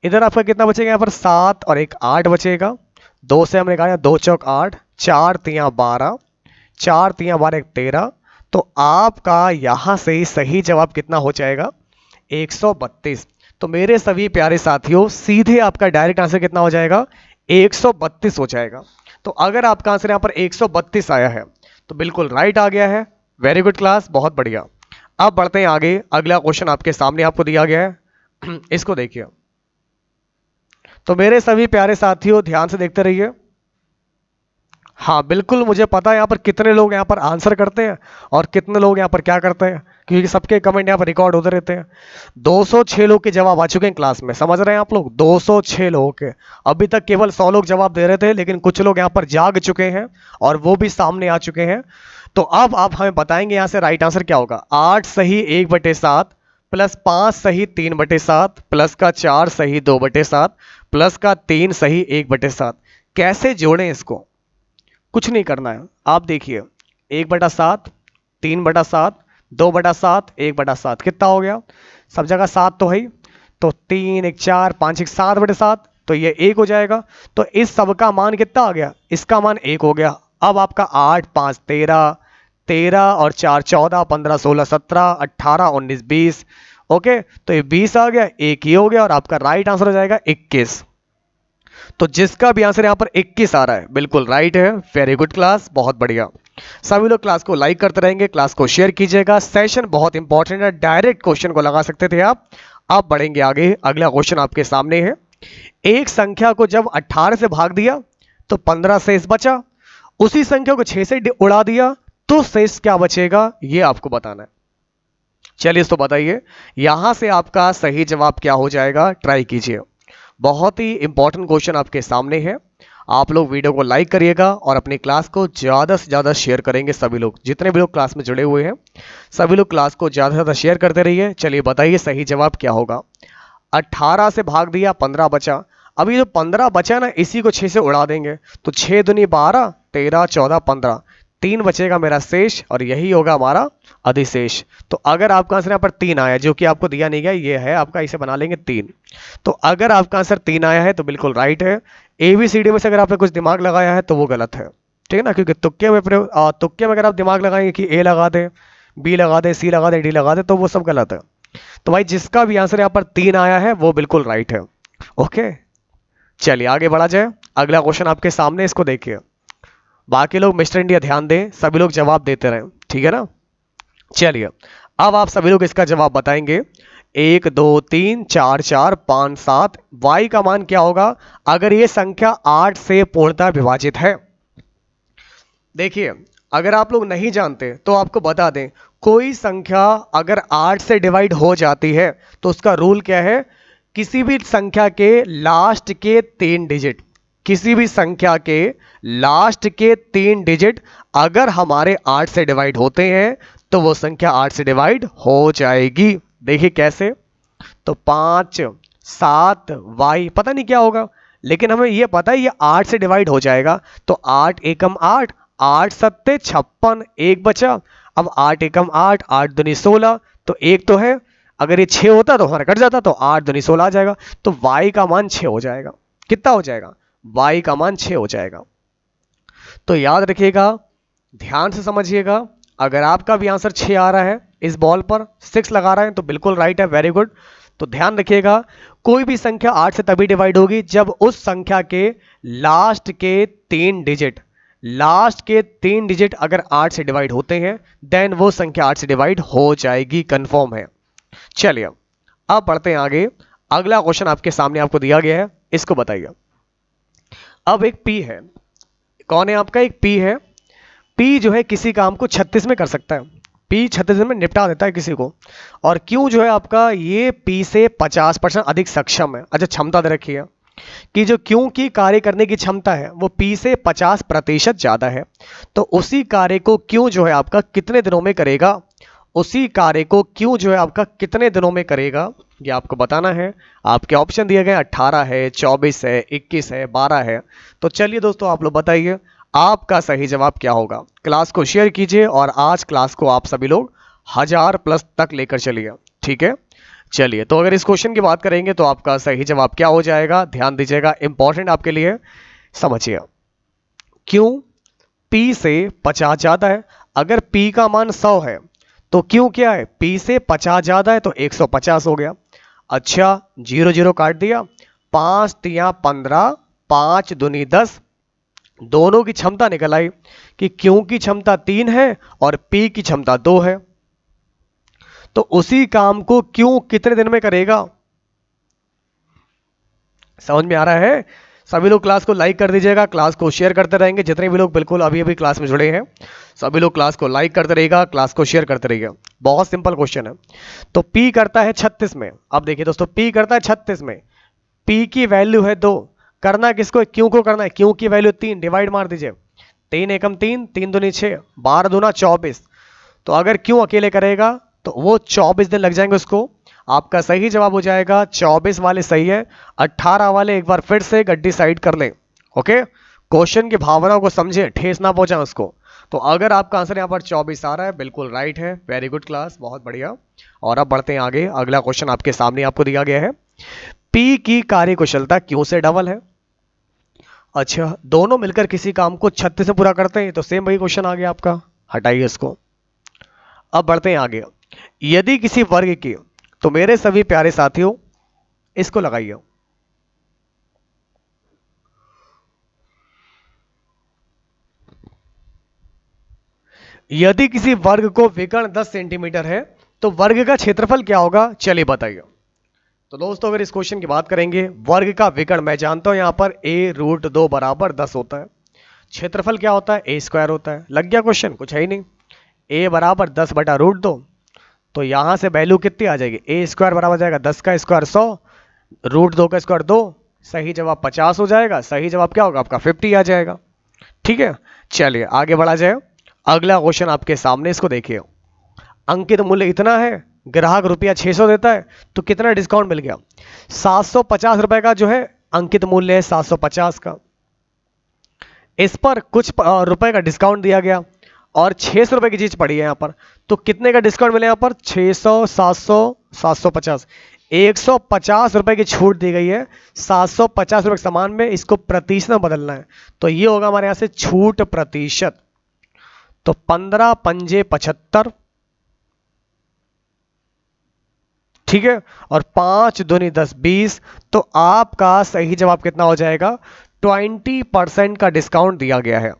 इधर आपका कितना बचेगा? यहाँ पर 7 और 1 8 बचेगा। 2 से हमने निकाला 2 चौक 8, 4 तियां 12, 4 तियां 12, 1 13। तो आपका यहाँ से सही जवाब कितना हो जाएगा? 132। तो मेरे सभी प्यारे साथियों, सीधे आपका डायरेक्ट आंसर कितना हो जाएगा? 132 हो जाएगा। तो अगर आपका आंसर यहाँ पर 132 आया है तो बिल्कुल राइट आ गया है। वेरी गुड क्लास, बहुत बढ़िया। अब बढ़ते हैं आगे। अगला क्वेश्चन आपके सामने आपको दिया गया है, इसको देखिए। तो मेरे सभी प्यारे साथियों ध्यान से देखते रहिए। हाँ बिल्कुल, मुझे पता है यहाँ पर कितने लोग यहाँ पर आंसर करते हैं और कितने लोग यहाँ पर क्या करते हैं, क्योंकि सबके कमेंट यहाँ पर रिकॉर्ड होते रहते हैं। 206 लोग के जवाब आ चुके हैं क्लास में, समझ रहे हैं आप लोग? 206 लोगों के। अभी तक केवल 100 लोग जवाब दे रहे थे, लेकिन कुछ लोग यहाँ पर जाग चुके हैं और वो भी सामने आ चुके हैं। तो अब आप हमें बताएंगे यहाँ से राइट आंसर क्या होगा। 8 सही 1/7 प्लस 5 सही 3/7 प्लस का 4 सही 2/7 प्लस का 3 सही 1/7। कैसे जोड़ें इसको? कुछ नहीं करना है, आप देखिए 1/7, 3/7, 2/7, 1/7 कितना हो गया? सब जगह 7 तो है ही, तो 3 1 4 5 1 7/7, तो ये 1 हो जाएगा। तो इस सब का मान कितना आ गया? इसका मान 1 हो गया। अब आपका 8 5 13, 13 और 4 14, 15 16 17 18 19 20, ओके, तो ये 20 आ गया, 1 ये हो गया, और आपका राइट आंसर हो जाएगा 21। तो जिसका भी आंसर यहाँ पर 21 आ रहा है बिल्कुल राइट है। वेरी गुड क्लास, बहुत बढ़िया। सभी लोग क्लास को लाइक करते रहेंगे, क्लास को शेयर कीजिएगा। सेशन बहुत इंपॉर्टेंट है, डायरेक्ट क्वेश्चन को लगा सकते थे आप। अब बढ़ेंगे आगे। अगला क्वेश्चन आपके सामने है। एक संख्या को जब 18 से भाग दिया तो 15 शेष बचा, उसी संख्या को 6 से उड़ा दिया तो शेष क्या बचेगा, ये आपको बताना है। चलिए तो बताइए, यहां से आपका सही जवाब क्या हो जाएगा, ट्राई कीजिए। बहुत ही इंपॉर्टेंट क्वेश्चन आपके सामने है। आप लोग वीडियो को लाइक करिएगा और अपनी क्लास को ज़्यादा से ज़्यादा शेयर करेंगे। सभी लोग, जितने भी लोग क्लास में जुड़े हुए हैं, सभी लोग क्लास को ज़्यादा से ज़्यादा शेयर करते रहिए। चलिए बताइए सही जवाब क्या होगा। 18 से भाग दिया, 15 बचा। अभी जो 15 बचा ना, इसी को 6 से उड़ा देंगे तो 6 दूनी 12, 13, 14, 15, 3 बचेगा मेरा शेष और यही होगा हमारा अधिशेष। तो अगर आपका आंसर यहाँ पर 3 आया, जो कि आपको दिया नहीं गया, ये है आपका, इसे बना लेंगे 3। तो अगर आपका आंसर 3 आया है तो बिल्कुल राइट है। ABCD में से अगर आपने कुछ दिमाग लगाया है तो वो गलत है, ठीक है ना, क्योंकि तुक्के में तुक्के में अगर आप दिमाग लगाएंगे कि A लगा दे, B लगा दे, C लगा दे, D लगा दे, तो वो सब गलत है। तो भाई जिसका भी आंसर यहाँ पर 3 आया है वो बिल्कुल राइट है। ओके, चलिए आगे बढ़ा जाए। अगला क्वेश्चन आपके सामने, इसको देखिए। बाकी लोग मिस्टर इंडिया ध्यान दें, सभी लोग जवाब देते रहें, ठीक है ना। चलिए अब आप सभी लोग इसका जवाब बताएंगे। 1 2 3 4 4 5 7, y का मान क्या होगा अगर ये संख्या 8 से पूर्णतः विभाजित है। देखिए, अगर आप लोग नहीं जानते तो आपको बता दें, कोई संख्या अगर 8 से डिवाइड हो जाती है तो उसका रूल क्या है, किसी भी संख्या के लास्ट के 3 डिजिट, किसी भी संख्या के लास्ट के 3 डिजिट अगर हमारे 8 से डिवाइड होते हैं तो वो संख्या 8 से डिवाइड हो जाएगी। देखिए कैसे, तो 5 7 y पता नहीं क्या होगा, लेकिन हमें ये पता है ये 8 से डिवाइड हो जाएगा। तो 8 एकम 8, 8 सत्ते 56, एक बचा। अब 8 एकम 8, 8 दूनी 16, तो एक तो है, अगर ये 6 होता तो हमारा कट जाता, तो 8 दूनी 16 आ जाएगा। तो y का मान 6 हो जाएगा। कितना हो जाएगा, y का मान 6 हो जाएगा। तो याद रखिएगा, ध्यान से समझिएगा, अगर आपका भी आंसर 6 आ रहा है, इस बॉल पर 6 लगा रहे हैं तो बिल्कुल राइट है, वेरी गुड। तो ध्यान रखिएगा, कोई भी संख्या 8 से तभी डिवाइड होगी जब उस संख्या के लास्ट के 3 डिजिट, लास्ट के 3 डिजिट अगर 8 से डिवाइड होते हैं देन वो संख्या 8 से डिवाइड हो जाएगी, कंफर्म है। चलिए अब बढ़ते हैं आगे। अगला क्वेश्चन आपके सामने आपको दिया गया है, इसको बताइए। अब एक P है, कौन है आपका, एक P है। P जो है किसी काम को 36 में कर सकता है, P 36 में निपटा देता है किसी को। और Q जो है आपका, ये P से 50% अधिक सक्षम है। अच्छा, क्षमता दे रखी है कि जो Q की कार्य करने की क्षमता है वो P से 50% ज्यादा है। तो उसी कार्य को Q जो है आपका कितने दिनों में करेगा, उसी कार्य को Q जो है आपका कितने दिनों में करेगा, ये आपको बताना है। आपके ऑप्शन दिए गए 18 है, 24 है, 21 है, 12 है। तो चलिए दोस्तों, आप लोग बताइए आपका सही जवाब क्या होगा। क्लास को शेयर कीजिए और आज क्लास को आप सभी लोग 1000+ तक लेकर चलिए, ठीक है। चलिए, तो अगर इस क्वेश्चन की बात करेंगे तो आपका सही जवाब क्या हो जाएगा, ध्यान दीजिएगा, इंपॉर्टेंट आपके लिए, समझिए। क्यों P से 50 ज्यादा है, अगर P का मान 100 है तो Q क्या है, P से 50 ज्यादा है तो 150 हो गया। अच्छा, 0 0 काट दिया, 5 3 15, 5 दूनी 10, दोनों की क्षमता निकल आई कि Q की क्षमता 3 है और P की क्षमता 2 है। तो उसी काम को Q कितने दिन में करेगा, समझ में आ रहा है। सभी लोग क्लास को लाइक कर दीजिएगा, क्लास को शेयर करते रहेंगे। जितने भी लोग बिल्कुल अभी अभी क्लास में जुड़े हैं, सभी लोग क्लास को लाइक करते रहेगा, क्लास को शेयर करते रहिएगा। बहुत सिंपल क्वेश्चन है। तो P करता है 36 में। अब देखिए दोस्तों, P करता है 36 में, P की वैल्यू है 2, करना किसको, Q को करना है। Q की वैल्यू 3, डिवाइड मार दीजिए, 3 एकम 3, 3 दूनी 6, 12 दूना 24। तो अगर Q अकेले करेगा तो वो 24 दिन लग जाएंगे उसको। आपका सही जवाब हो जाएगा 24 वाले सही है, 18 वाले एक बार फिर से गड्डी साइड कर लें। ओके, क्वेश्चन की भावनाओं को समझे, ठेस ना पहुंचा उसको। तो अगर आपका आंसर यहाँ पर 24 आ रहा है, बिल्कुल राइट है, वेरी गुड क्लास, बहुत बढ़िया। और अब बढ़ते हैं आगे। अगला क्वेश्चन आपके सामने आपको दिया गया है, P की कार्य कुशलता Q से डबल है। अच्छा, दोनों मिलकर किसी काम को 36 से पूरा करते हैं, तो सेम वही क्वेश्चन आ गया आपका, हटाइए इसको। अब बढ़ते हैं आगे। यदि किसी वर्ग की, तो मेरे सभी प्यारे साथियों इसको लगाइए, यदि किसी वर्ग को विकर्ण 10 सेंटीमीटर है तो वर्ग का क्षेत्रफल क्या होगा, चलिए बताइए। तो दोस्तों, अगर इस क्वेश्चन की बात करेंगे, वर्ग का विकर्ण मैं जानता हूं यहां पर a√2 बराबर 10 होता है। क्षेत्रफल क्या होता है, a² होता है। लग गया क्वेश्चन, कुछ है ही नहीं। a बराबर 10/√2, तो यहां से वैल्यू कितनी आ जाएगी, a² बराबर जाएगा 10 का स्क्वायर 100, √2 का स्क्वायर 2, सही जवाब 50 हो जाएगा, सही जवाब क्या होगा आपका 50 आ जाएगा। ठीक है, चलिए आगे बढ़ा जाए। अगला क्वेश्चन आपके सामने, इसको देखिए। अंकित मूल्य इतना है, ग्राहक रुपया 600 देता है, तो कितना डिस्काउंट मिल गया? 750 रुपए का जो है अंकित मूल्य है, 750 का। इस पर कुछ रुपए का डिस्काउंट दिया गया और 600 रुपए की चीज पड़ी है यहां पर, तो कितने का डिस्काउंट मिले यहां पर? 600, 700, 750, 150 रुपए की छूट दी गई है 750 रुपए के सामान में। इसको प्रतिशत में बदलना है, तो ये होगा हमारे यहां से छूट प्रतिशत। तो 15 पंजे 75, ठीक है, और 5 दूनी 10 20। तो आपका सही जवाब कितना हो जाएगा? 20% का डिस्काउंट दिया गया है,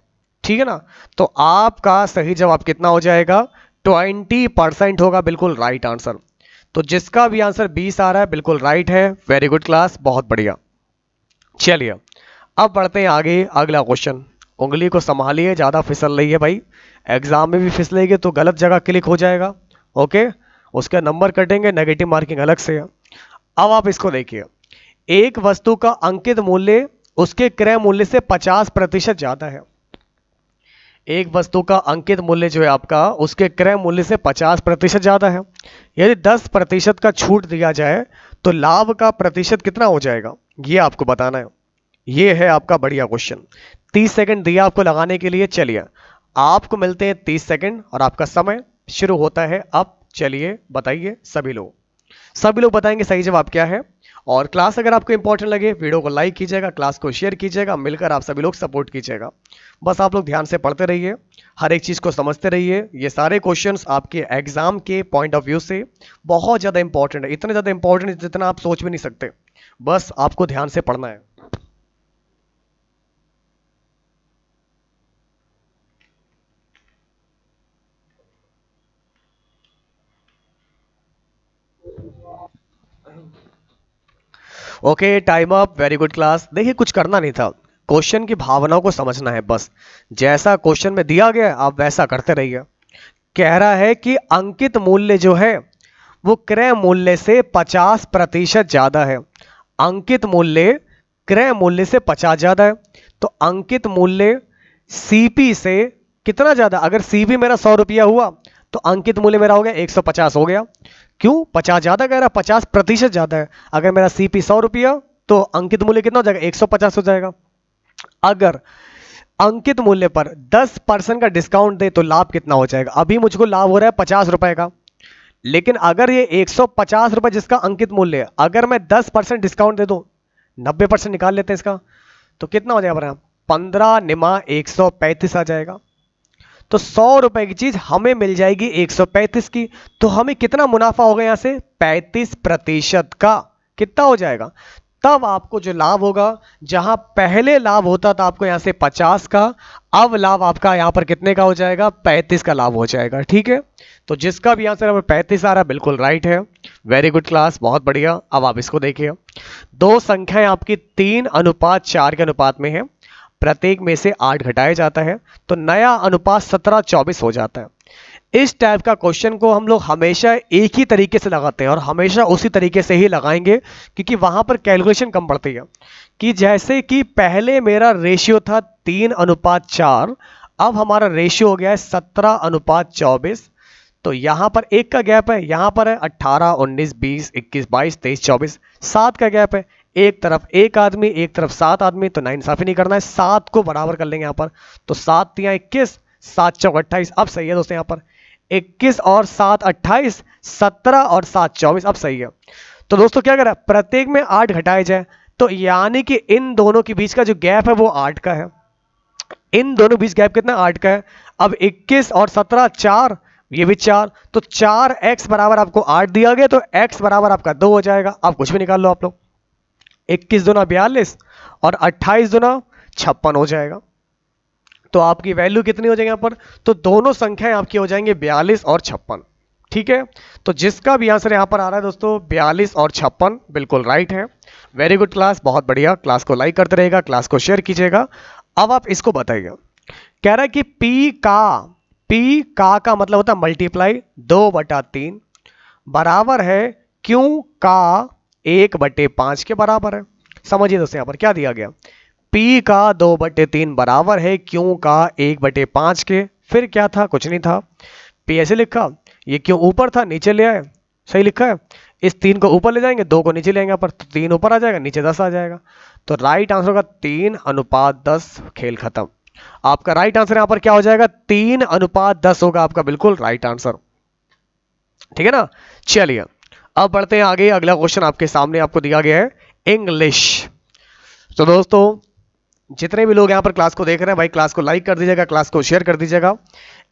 ठीक है ना। तो आपका सही जवाब कितना हो जाएगा? 20% होगा, बिल्कुल राइट आंसर। तो जिसका भी आंसर 20 आ रहा है बिल्कुल राइट है। वेरी गुड क्लास, बहुत बढ़िया। चलिए अब बढ़ते हैं आगे। अगला क्वेश्चन, उंगली को संभालिए, ज्यादा फिसल रही है भाई, एग्जाम में भी फिसलेगी तो गलत जगह क्लिक हो जाएगा। ओके, उसका नंबर कटेंगे, नेगेटिव मार्किंग अलग से है। अब आप इसको देखिए, एक वस्तु का अंकित मूल्य उसके क्रय मूल्य से 50% ज्यादा है। एक वस्तु का अंकित मूल्य जो है आपका उसके क्रय मूल्य से 50% ज्यादा है। यदि 10% का छूट दिया जाए तो लाभ का प्रतिशत कितना हो जाएगा, ये आपको बताना है। ये है आपका बढ़िया क्वेश्चन। 30 सेकंड दिया आपको लगाने के लिए। चलिए आपको मिलते हैं 30 सेकंड और आपका समय शुरू होता है अब। चलिए बताइए सभी लोग बताएंगे सही जवाब क्या है। और क्लास अगर आपको इंपॉर्टेंट लगे, वीडियो को लाइक कीजिएगा, क्लास को शेयर कीजिएगा, मिलकर आप सभी लोग सपोर्ट कीजिएगा। बस आप लोग ध्यान से पढ़ते रहिए, हर एक चीज को समझते रहिए। ये सारे क्वेश्चंस आपके एग्जाम के पॉइंट ऑफ व्यू से बहुत ज्यादा इंपॉर्टेंट है, इतने ज्यादा इंपॉर्टेंट है जितना आप सोच भी नहीं सकते। बस आपको ध्यान से पढ़ना है। Okay, time up. Very good class. देखिए कुछ करना नहीं था, क्वेश्चन की भावनाओं को समझना है बस। जैसा क्वेश्चन में दिया गया आप वैसा करते रहिए। कह रहा है कि अंकित मूल्य जो है वो क्रय मूल्य से 50% ज्यादा है। अंकित मूल्य क्रय मूल्य से 50 ज्यादा है, तो अंकित मूल्य सीपी से कितना ज्यादा? अगर सीपी मेरा 100 रुपया हुआ तो अंकित मूल्य मेरा हो गया 150 हो गया। क्यों 50 ज्यादा कह रहा? 50% ज्यादा है। अगर मेरा सीपी 100 रुपया तो अंकित मूल्य कितना हो जाएगा? 150 हो जाएगा। अगर अंकित मूल्य पर 10% का डिस्काउंट दे तो लाभ कितना हो जाएगा? अभी मुझको लाभ हो रहा है 50 रुपए का, लेकिन अगर ये 150 रुपए जिसका अंकित मूल्य है, अगर मैं 10% डिस्काउंट दे दूं, 90% निकाल लेते हैं इसका, तो कितना हो जाएगा? 15 निमा 135 आ जाएगा। तो 100 रुपए की चीज हमें मिल जाएगी 135 की। तो हमें कितना मुनाफा होगा यहां से? 35% का। कितना हो जाएगा? तब आपको जो लाभ होगा, जहां पहले लाभ होता था आपको यहां से 50 का, अब लाभ आपका यहां पर कितने का हो जाएगा? 35 का लाभ हो जाएगा। ठीक है, तो जिसका भी आंसर 35 आ रहा है बिल्कुल राइट है। वेरी गुड क्लास, बहुत बढ़िया। अब आप इसको देखिए, दो संख्याएं आपकी 3:4 के अनुपात में है, प्रत्येक में से 8 घटाया जाता है, तो नया अनुपात 17:24 हो जाता है। इस टाइप का क्वेश्चन को हम लोग हमेशा एक ही तरीके से लगाते हैं और हमेशा उसी तरीके से ही लगाएंगे, क्योंकि वहां पर कैलकुलेशन कम पड़ती है। कि जैसे कि पहले मेरा रेशियो था 3:4, अब हमारा रेशियो हो गया है 17:24। तो यहां पर एक का गैप है, यहां पर है 18, 19, 20, 21, 22, 23, 24, 7 का गैप है। एक तरफ एक आदमी, एक तरफ 7 आदमी, तो नाइंसाफी नहीं करना है, 7 को बराबर कर लेंगे यहां पर। तो 7 तिया 21, 7 चौक 28। अब सही है दोस्तों, यहां पर 21 और 7 28, 17 और 7 24। अब सही है। तो दोस्तों क्या करें, प्रत्येक में 8 घटाए जाए, तो यानी कि इन दोनों के बीच का जो गैप है वो 8 का है। इन दोनों बीच गैप कितना? 8 का है। अब 21 और 17 4, ये भी 4, तो 4x बराबर आपको 8 दिया गया, तो x बराबर आपका 2 हो जाएगा। अब कुछ भी निकाल लो आप लोग, 21 दूना 42 और 28 दूना 56 हो जाएगा। तो आपकी वैल्यू कितनी हो जाएगी यहां पर? तो दोनों संख्याएं आपकी हो जाएंगे 42 और 56। ठीक है, तो जिसका भी आंसर यहां पर आ रहा है दोस्तों 42 और 56 बिल्कुल राइट है। वेरी गुड क्लास, बहुत बढ़िया। क्लास को लाइक करते रहेगा, क्लास को शेयर कीजिएगा। अब आप इसको बताइए, कह रहा है कि P का मतलब होता है मल्टीप्लाई 2/3 बराबर है Q का 1/5 के बराबर है। समझिए दोस्तों यहाँ पर क्या दिया गया, P का 2/3 बराबर है Q का 1/5 के। फिर क्या था, कुछ नहीं था, P ऐसे लिखा, ये Q ऊपर था नीचे ले आए, सही लिखा है। इस 3 को ऊपर ले जाएंगे, 2 को नीचे ले आएंगे, पर 3 ऊपर आ जाएगा, नीचे 10 आ जाएगा। तो राइट आंसर होगा 3:10, खेल खत्म। आपका राइट आंसर यहां पर क्या हो जाएगा, 3:10 होगा आपका बिल्कुल राइट आंसर, ठीक है ना। चलिए अब बढ़ते हैं आगे। अगला क्वेश्चन आपके सामने आपको दिया गया है इंग्लिश। तो दोस्तों जितने भी लोग यहाँ पर क्लास को देख रहे हैं भाई, क्लास को लाइक कर दीजिएगा, क्लास को शेयर कर दीजिएगा।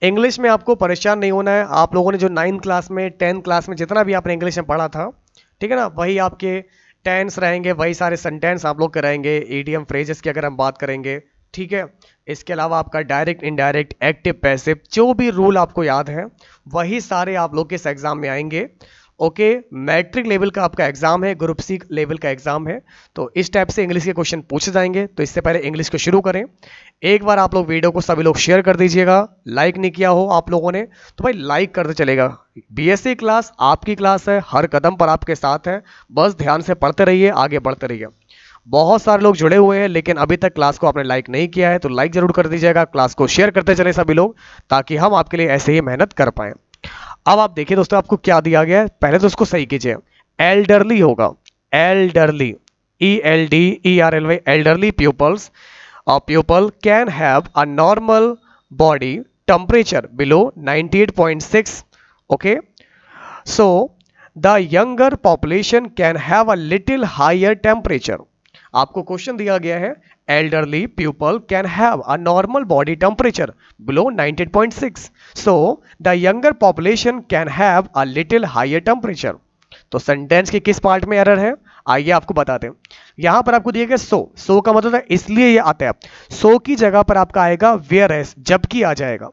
इंग्लिश में आपको परेशान नहीं होना है। आप लोगों ने जो 9th क्लास में 10th क्लास में जितना भी आपने इंग्लिश में पढ़ा था, ठीक है ना, वही आपके टेंस रहेंगे, वही सारे सेंटेंस आप लोग के रहेंगे। ईडीएम फ्रेजेस की अगर हम बात करेंगे, ठीक है। इसके अलावा आपका डायरेक्ट इनडायरेक्ट एक्टिव पैसिव जो भी रूल आपको याद है वही सारे आप लोग के इस एग्जाम में आएंगे। ओके, मैट्रिक लेवल का आपका एग्जाम है, ग्रुप सी लेवल का एग्जाम है, तो इस टाइप से इंग्लिश के क्वेश्चन पूछे जाएंगे। तो इससे पहले इंग्लिश को शुरू करें, एक बार आप लोग वीडियो को सभी लोग शेयर कर दीजिएगा। लाइक नहीं किया हो आप लोगों ने तो भाई लाइक करते चलेगा। बीएससी क्लास आपकी क्लास है, हर कदम पर आपके साथ है, बस ध्यान से पढ़ते रहिए, आगे बढ़ते रहिए। बहुत सारे लोग जुड़े हुए हैं लेकिन अभी तक क्लास को आपने लाइक नहीं किया है, तो लाइक जरूर कर दीजिएगा। क्लास को शेयर करते चले सभी लोग, ताकि हम आपके लिए ऐसे ही मेहनत कर पाए। अब आप देखिए दोस्तों आपको क्या दिया गया है, पहले तो उसको सही कीजिए। एल्डरली होगा, elderly, ELDERLY, elderly pupils, a pupil can have a normal body temperature below 98.6. Okay, so the younger population can have a little higher temperature. आपको क्वेश्चन दिया गया है elderly pupil can have a normal body temperature below 98.6, so the younger population can have a little higher temperature. तो sentence के किस part में error है, आइए आपको बताते हैं। यहां पर आपको दिया गया सो का मतलब है इसलिए ये आता है, सो की जगह पर आपका आएगा वेयर एज, जबकि आ जाएगा,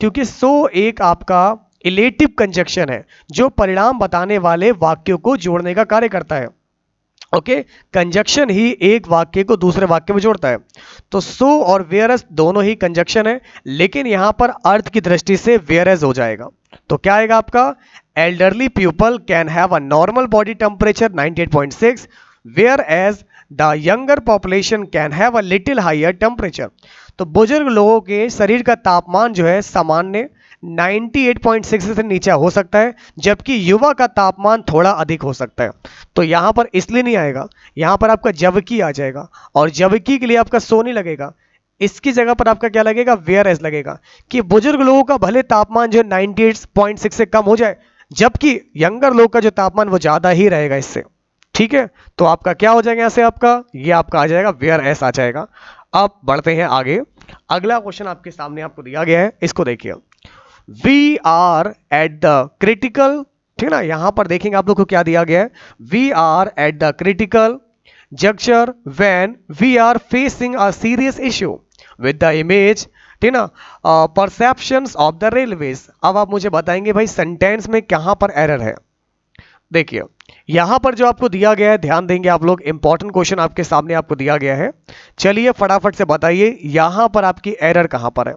क्योंकि सो एक आपका इलेटिव कंजक्शन है जो परिणाम बताने वाले वाक्यों को जोड़ने का कार्य करता है। ओके, कंजक्शन ही एक वाक्य को दूसरे वाक्य में जोड़ता है। तो सो और वेयरएस दोनों ही कंजक्शन है, लेकिन यहां पर अर्थ की दृष्टि से वेयरएस हो जाएगा। तो क्या आएगा आपका, elderly people can have a normal body temperature 98.6 whereas the younger population can have a little higher temperature. तो बुजुर्ग लोगों के शरीर का तापमान जो है सामान्य 98.6 से नीचे हो सकता है, जबकि युवा का तापमान थोड़ा अधिक हो सकता है। तो यहां पर इसलिए नहीं आएगा, यहां पर आपका जबकि आ जाएगा, और जबकि के लिए आपका सो नहीं लगेगा, इसकी जगह पर आपका क्या लगेगा, वेयर एज लगेगा, कि बुजुर्ग लोगों का भले तापमान जो 98.6 से कम हो जाए, जबकि यंगर लोग का जो तापमान वो ज्यादा ही रहेगा इससे। ठीक है, तो आपका क्या हो जाएगा, यहां से आपका ये आपका आ जाएगा वेयर एस आ जाएगा। अब बढ़ते हैं आगे। अगला क्वेश्चन आपके सामने आपको दिया गया है, इसको देखिए। We are at the critical, ठीक है ना, यहां पर देखेंगे आप लोग को क्या दिया गया है, we are at the critical juncture when we are facing a serious issue with the image, ठीक ना, परसेप्शंस ऑफ द रेलवेज। अब आप मुझे बताएंगे भाई सेंटेंस में कहां पर एरर है। देखिए यहां पर जो आपको दिया गया है, ध्यान देंगे आप लोग, इंपॉर्टेंट क्वेश्चन आपके सामने आपको दिया गया है। चलिए फटाफट से बताइए यहां पर आपकी एरर कहां पर है।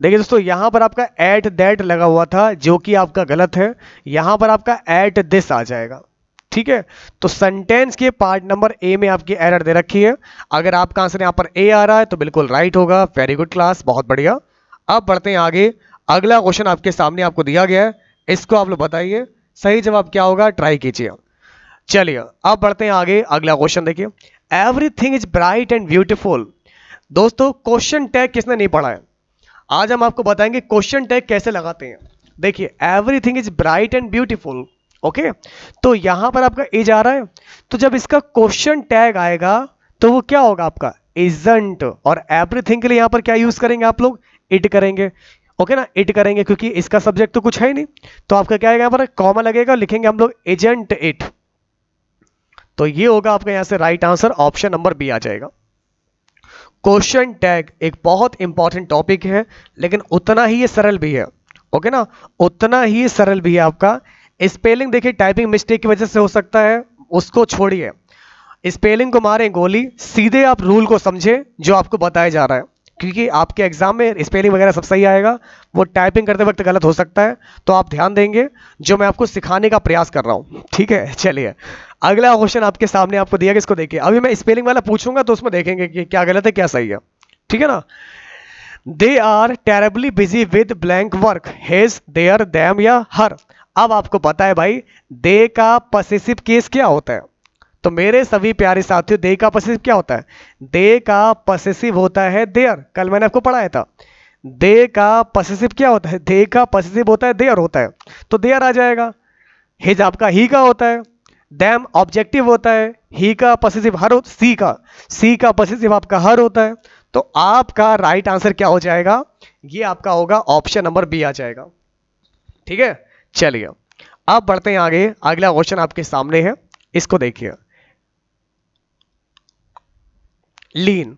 देखिए दोस्तों यहां पर आपका एट दैट लगा हुआ था जो कि आपका गलत है, यहां पर आपका एट दिस आ जाएगा। ठीक है, तो सेंटेंस के पार्ट नंबर ए में आपकी एरर दे रखी है। अगर आपका आंसर यहां पर ए आ रहा है तो बिल्कुल राइट होगा। वेरी गुड क्लास, बहुत बढ़िया। अब बढ़ते हैं आगे। अगला क्वेश्चन आपके सामने आपको दिया गया है, इसको आप लोग बताइए सही जवाब क्या होगा, ट्राई कीजिए। चलिए अब बढ़ते हैं आगे। अगला क्वेश्चन देखिए, everything is bright and beautiful. दोस्तों क्वेश्चन टैग किसने नहीं पढ़ा है, आज हम आपको बताएंगे क्वेश्चन टैग कैसे लगाते हैं। देखिए everything is bright and beautiful, okay, तो यहां पर आपका इज आ रहा है, तो जब इसका क्वेश्चन टैग आएगा तो वो क्या होगा आपका इजंट, और एवरीथिंग के लिए यहां पर क्या यूज करेंगे आप लोग, इट करेंगे। ओके ना, इट करेंगे क्योंकि इसका सब्जेक्ट तो कुछ है ही नहीं, तो आपका क्या आएगा, यहां पर कॉमा लगेगा, लिखेंगे हम लोग एजेंट इट। तो ये होगा आपका यहां से right answer, option number B आ जाएगा। क्वेश्चन टैग एक बहुत इंपॉर्टेंट टॉपिक है, लेकिन उतना ही ये सरल भी है। ओके ना, उतना ही सरल भी है। आपका स्पेलिंग देखिए टाइपिंग मिस्टेक की वजह से हो सकता है, उसको छोड़िए, स्पेलिंग को मारें गोली, सीधे आप रूल को समझे जो आपको बताया जा रहा है, क्योंकि आपके एग्जाम में स्पेलिंग वगैरह सब सही आएगा, वो टाइपिंग करते वक्त गलत हो सकता है, तो आप ध्यान देंगे जो मैं आपको सिखाने का प्रयास कर रहा हूँ, ठीक है। चलिए अगला क्वेश्चन आपके सामने आपको दिया गया, इसको देखिए। अभी मैं स्पेलिंग वाला पूछूंगा तो उसमें देखेंगे कि क्या गलत है क्या सही है, ठीक है ना। They are terribly busy with blank work, has there them या हर। अब आपको पता है भाई दे का पॉसेसिव केस क्या होता है, तो मेरे सभी प्यारे साथियों दे का पॉसेसिव क्या होता है, दे का पॉसेसिव होता है देयर। कल मैंने आपको पढ़ाया था दे का पॉसेसिव क्या होता है, दे का पॉसेसिव होता है देयर होता है, तो देयर आ जाएगा। हिज आपका ही का होता है, दैम ऑब्जेक्टिव होता है, ही का पॉसेसिव हर, सी का पॉसेसिव आपका हर होता है, तो आपका राइट आंसर क्या हो जाएगा, ये आपका होगा ऑप्शन नंबर बी आ जाएगा, ठीक है। चलिए अब बढ़ते हैं आगे, अगला क्वेश्चन आपके सामने है, इसको देखिए। लीन,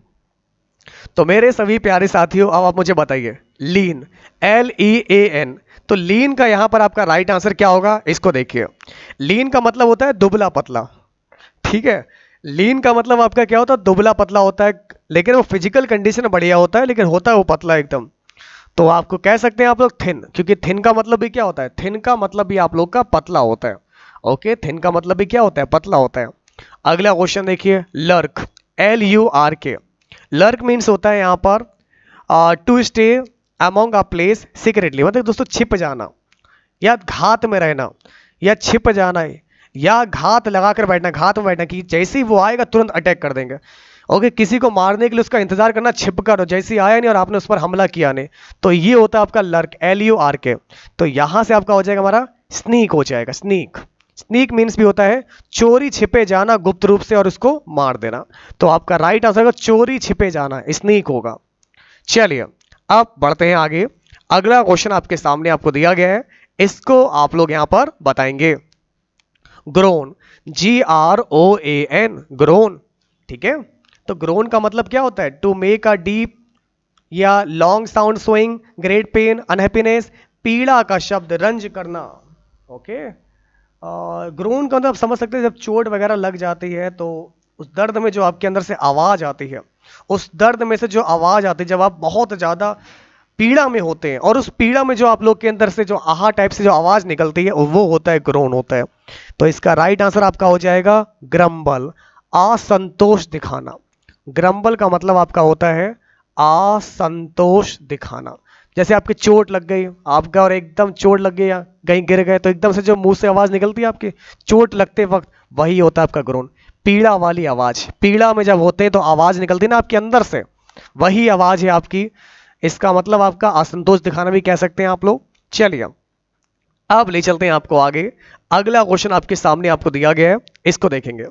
तो मेरे सभी प्यारे साथियों अब आप मुझे बताइए लीन, LEAN, तो लीन का यहां पर आपका राइट आंसर क्या होगा, इसको देखिए। लीन का मतलब होता है दुबला पतला, ठीक है। लीन का मतलब आपका क्या होता है, दुबला पतला होता है, लेकिन वो फिजिकल कंडीशन बढ़िया होता है, लेकिन होता है वो पतला एकदम। तो आपको कह सकते हैं आप लोग थिन, क्योंकि थिन का मतलब भी क्या होता है, थिन का मतलब भी आप लोग का पतला होता है। ओके, थिन का मतलब भी क्या होता है, पतला होता है। अगला क्वेश्चन देखिए, लर्क, LURK, लर्क मीन्स होता है यहाँ पर to stay among a place secretly, मतलब दोस्तों छिप जाना या घात में रहना या छिप जाना है या घात लगाकर बैठना, घात में बैठना कि जैसे ही वो आएगा तुरंत अटैक कर देंगे। ओके, किसी को मारने के लिए उसका इंतजार करना छिप कर, जैसे ही आया नहीं और आपने उस पर हमला किया नहीं, तो ये होता है आपका लर्क, LURK। तो यहां से आपका हो जाएगा हमारा स्नीक हो जाएगा, स्नीक। स्नीक मीन्स भी होता है चोरी छिपे जाना गुप्त रूप से और उसको मार देना, तो आपका राइट आंसर होगा चोरी छिपे जाना, स्नीक होगा। चलिए अब बढ़ते हैं आगे, अगला क्वेश्चन आपके सामने आपको दिया गया है, इसको आप लोग यहां पर बताएंगे। ग्रोन, GROAN, ग्रोन, ठीक है। तो ग्रोन का मतलब क्या होता है, टू मेक अ डीप या long sound showing great pen unhappiness, पीड़ा का शब्द, रंज करना। ओके, ग्रोन का मतलब समझ सकते हैं जब चोट वगैरह लग जाती है तो उस दर्द में जो आपके अंदर से आवाज आती है, उस दर्द में से जो आवाज आती है जब आप बहुत ज्यादा पीड़ा में होते हैं, और उस पीड़ा में जो आप लोग के अंदर से जो आहा टाइप से जो आवाज निकलती है वो होता है ग्रोन होता है। तो इसका राइट आंसर आपका हो जाएगा ग्रम्बल, असंतोष दिखाना। ग्रम्बल का मतलब आपका होता है असंतोष दिखाना। जैसे आपकी चोट लग गई आपका और एकदम चोट लग गई, कहीं गिर गए तो एकदम से जो मुंह से आवाज निकलती है आपकी चोट लगते वक्त, वही होता है आपका ग्रोन, पीड़ा वाली आवाज। पीड़ा में जब होते हैं तो आवाज निकलती है ना आपके अंदर से, वही आवाज है आपकी। इसका मतलब आपका असंतोष दिखाना भी कह सकते हैं आप लोग। चलिए अब ले चलते हैं आपको आगे, अगला क्वेश्चन आपके सामने आपको दिया गया है, इसको देखेंगे।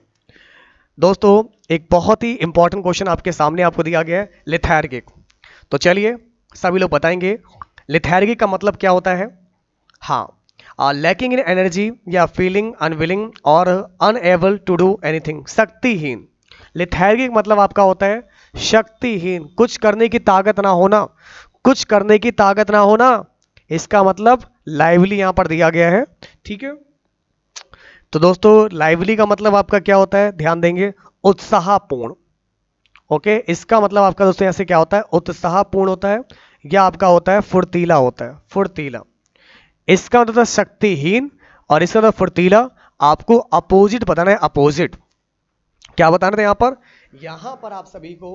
दोस्तों एक बहुत ही इंपॉर्टेंट क्वेश्चन आपके सामने आपको दिया गया है, लेथार्गिक। तो चलिए सभी लोग बताएंगे लेथार्गिक का मतलब क्या होता है। हाँ, लैकिंग इन एनर्जी या फीलिंग अनविलिंग और अनएबल टू डू एनीथिंग, शक्तिहीन। लेथार्गिक मतलब आपका होता है शक्तिहीन, कुछ करने की ताकत ना होना, कुछ करने की ताकत ना होना। इसका मतलब लाइवली यहां पर दिया गया है, ठीक है। तो दोस्तों लाइवली का मतलब आपका क्या होता है, ध्यान देंगे, उत्साहपूर्ण। ओके, इसका मतलब आपका दोस्तों यहां से क्या होता है, उत्साहपूर्ण होता है, या आपका होता है फुर्तीला होता है, फुर्तीला। इसका मतलब है शक्तिहीन और इसका मतलब फुर्तीला। आपको अपोजिट बताना है, अपोजिट क्या बताना था यहां पर आप सभी को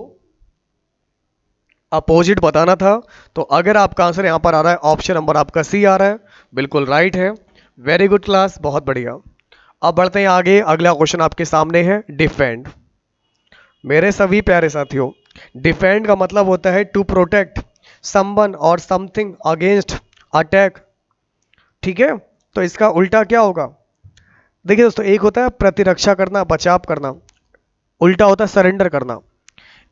अपोजिट बताना था। तो अगर आपका आंसर यहां पर आ रहा है ऑप्शन नंबर आपका सी आ रहा है, बिल्कुल राइट है, वेरी गुड क्लास, बहुत बढ़िया। अब बढ़ते हैं आगे, अगला क्वेश्चन आपके सामने है, डिफेंड। मेरे सभी प्यारे साथियों डिफेंड का मतलब होता है टू प्रोटेक्ट समवन और समथिंग अगेंस्ट अटैक, ठीक है। तो इसका उल्टा क्या होगा, देखिए दोस्तों, एक होता है प्रतिरक्षा करना, बचाव करना, उल्टा होता है सरेंडर करना।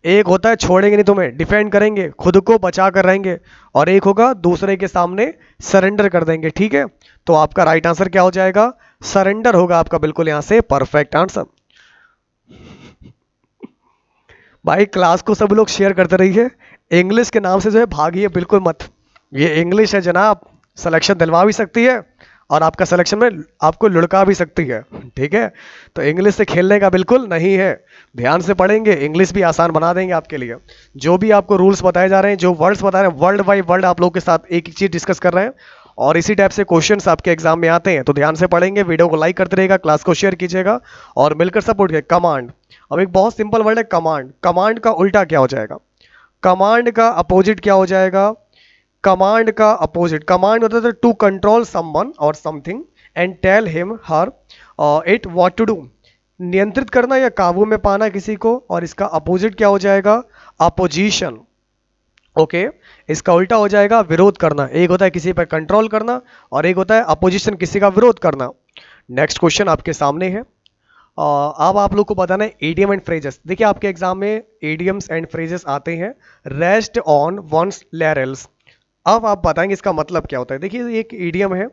एक होता है छोड़ेंगे नहीं तुम्हें, डिफेंड करेंगे, खुद को बचा कर रहेंगे, और एक होगा दूसरे के सामने सरेंडर कर देंगे, ठीक है। तो आपका राइट आंसर क्या हो जाएगा, सरेंडर होगा आपका, बिल्कुल यहां से परफेक्ट आंसर। भाई क्लास को सब लोग शेयर करते रहिए, इंग्लिश के नाम से जो है भागिए बिल्कुल मत, ये इंग्लिश है जनाब, सिलेक्शन दिलवा भी सकती है और आपका सिलेक्शन में आपको लुढ़का भी सकती है, ठीक है। तो इंग्लिश से खेलने का बिल्कुल नहीं है, ध्यान से पढ़ेंगे, इंग्लिश भी आसान बना देंगे आपके लिए। जो भी आपको रूल्स बताए जा रहे हैं, जो वर्ड्स बता रहे हैं, वर्ड बाय वर्ड आप लोग के साथ एक एक चीज़ डिस्कस कर रहे हैं, और इसी टाइप से क्वेश्चंस आपके एग्जाम में आते हैं। तो ध्यान से पढ़ेंगे, वीडियो को लाइक करते रहेगा, क्लास को शेयर कीजिएगा और मिलकर सपोर्ट कीजिए। कमांड, अब एक बहुत सिंपल वर्ड है कमांड। कमांड का उल्टा क्या हो जाएगा? कमांड का अपोजिट क्या हो जाएगा? कमांड का अपोजिट, कमांड होता है टू कंट्रोल समवन और something and tell him her it what to do, नियंत्रित करना या काबू में पाना किसी को, और इसका अपोजिट क्या हो जाएगा? अपोजिशन। ओके, इसका उल्टा हो जाएगा विरोध करना। एक होता है किसी पर कंट्रोल करना और एक होता है अपोजिशन, किसी का विरोध करना। नेक्स्ट क्वेश्चन आपके सामने है। अब आप लोग को बताना है ईडियम एंड फ्रेजेस। देखिए आपके एग्जाम में ईडियम्स एंड फ्रेजेस आते हैं। रेस्ट ऑन वंस लैरेल्स, अब आप बताएंगे इसका मतलब क्या होता है। देखिए ये एक ईडियम है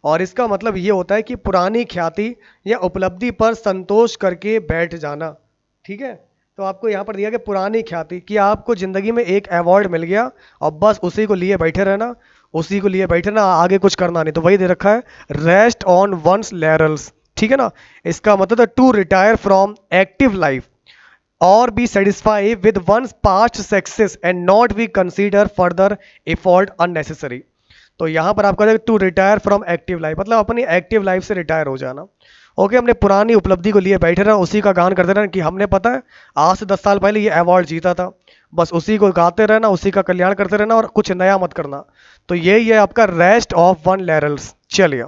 और इसका मतलब ये होता है कि पुरानी ख्याति या उपलब्धि पर संतोष करके बैठ जाना, ठीक है। तो आपको यहाँ पर दिया गया पुरानी ख्याति, कि आपको जिंदगी में एक अवार्ड मिल गया और बस उसी को लिए बैठे रहना, उसी को लिए बैठे ना, आगे कुछ करना नहीं। तो वही दे रखा है रेस्ट ऑन वंस लैरेल्स, ठीक है ना। इसका मतलब है to retire from active life और be satisfy with one's past success and not be consider further effort unnecessary. तो यहाँ पर आपका to retire from active life, मतलब अपनी एक्टिव लाइफ से रिटायर हो जाना। ओके, हमने पुरानी उपलब्धि को लिए बैठे रहा, उसी का गान करते रहना कि हमने पता है आज से 10 साल पहले ये अवार्ड जीता था, बस उसी को गाते रहना, उसी का कल्याण करते रहना और कुछ नया मत करना। तो यही है आपका रेस्ट ऑफ वन लैरेल्स। चलिए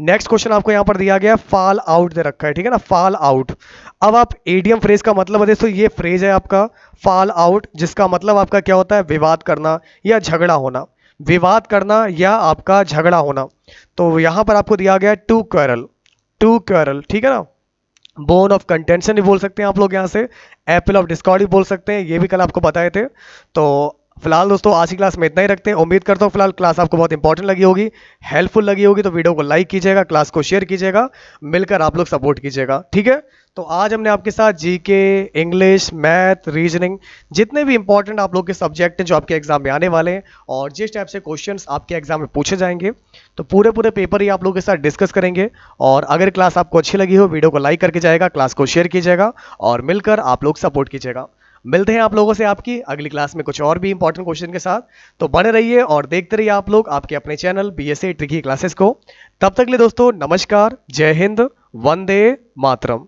नेक्स्ट क्वेश्चन आपको यहाँ पर दिया गया, फॉल आउट दे रखा है, ठीक है ना, फॉल आउट। अब आप एडीएम फ्रेज का मतलब बताइए। तो ये फ्रेज है आपका फॉल आउट, जिसका मतलब आपका क्या होता है? विवाद करना या झगड़ा होना, विवाद करना या आपका झगड़ा होना। तो यहाँ पर आपको दिया गया टू क्वेरल, टू क्वेरल, ठीक है ना। बोन ऑफ कंटेंशन भी बोल सकते हैं आप लोग, यहाँ से एप्पल ऑफ डिस्कॉर्ड भी बोल सकते हैं, ये भी कल आपको बताए थे। तो फिलहाल दोस्तों आज की क्लास में इतना ही रखते हैं। उम्मीद करता हूँ फिलहाल क्लास आपको बहुत इंपॉर्टेंट लगी होगी, हेल्पफुल लगी होगी। तो वीडियो को लाइक कीजिएगा, क्लास को शेयर कीजिएगा, मिलकर आप लोग सपोर्ट कीजिएगा, ठीक है। तो आज हमने आपके साथ जीके, इंग्लिश, मैथ, रीजनिंग, जितने भी इंपॉर्टेंट आप लोग के सब्जेक्ट हैं जो आपके एग्जाम में आने वाले हैं और जिस टाइप से क्वेश्चंस आपके एग्जाम में पूछे जाएंगे, तो पूरे पेपर ही आप लोगों के साथ डिस्कस करेंगे। और अगर क्लास आपको अच्छी लगी हो, वीडियो को लाइक करके जाएगा, क्लास को शेयर कीजिएगा और मिलकर आप लोग सपोर्ट कीजिएगा। मिलते हैं आप लोगों से आपकी अगली क्लास में कुछ और भी इंपॉर्टेंट क्वेश्चन के साथ। तो बने रहिए और देखते रहिए आप लोग आपके अपने चैनल BSA ट्रिकी क्लासेस को। तब तक के लिए दोस्तों नमस्कार, जय हिंद, वंदे मातरम।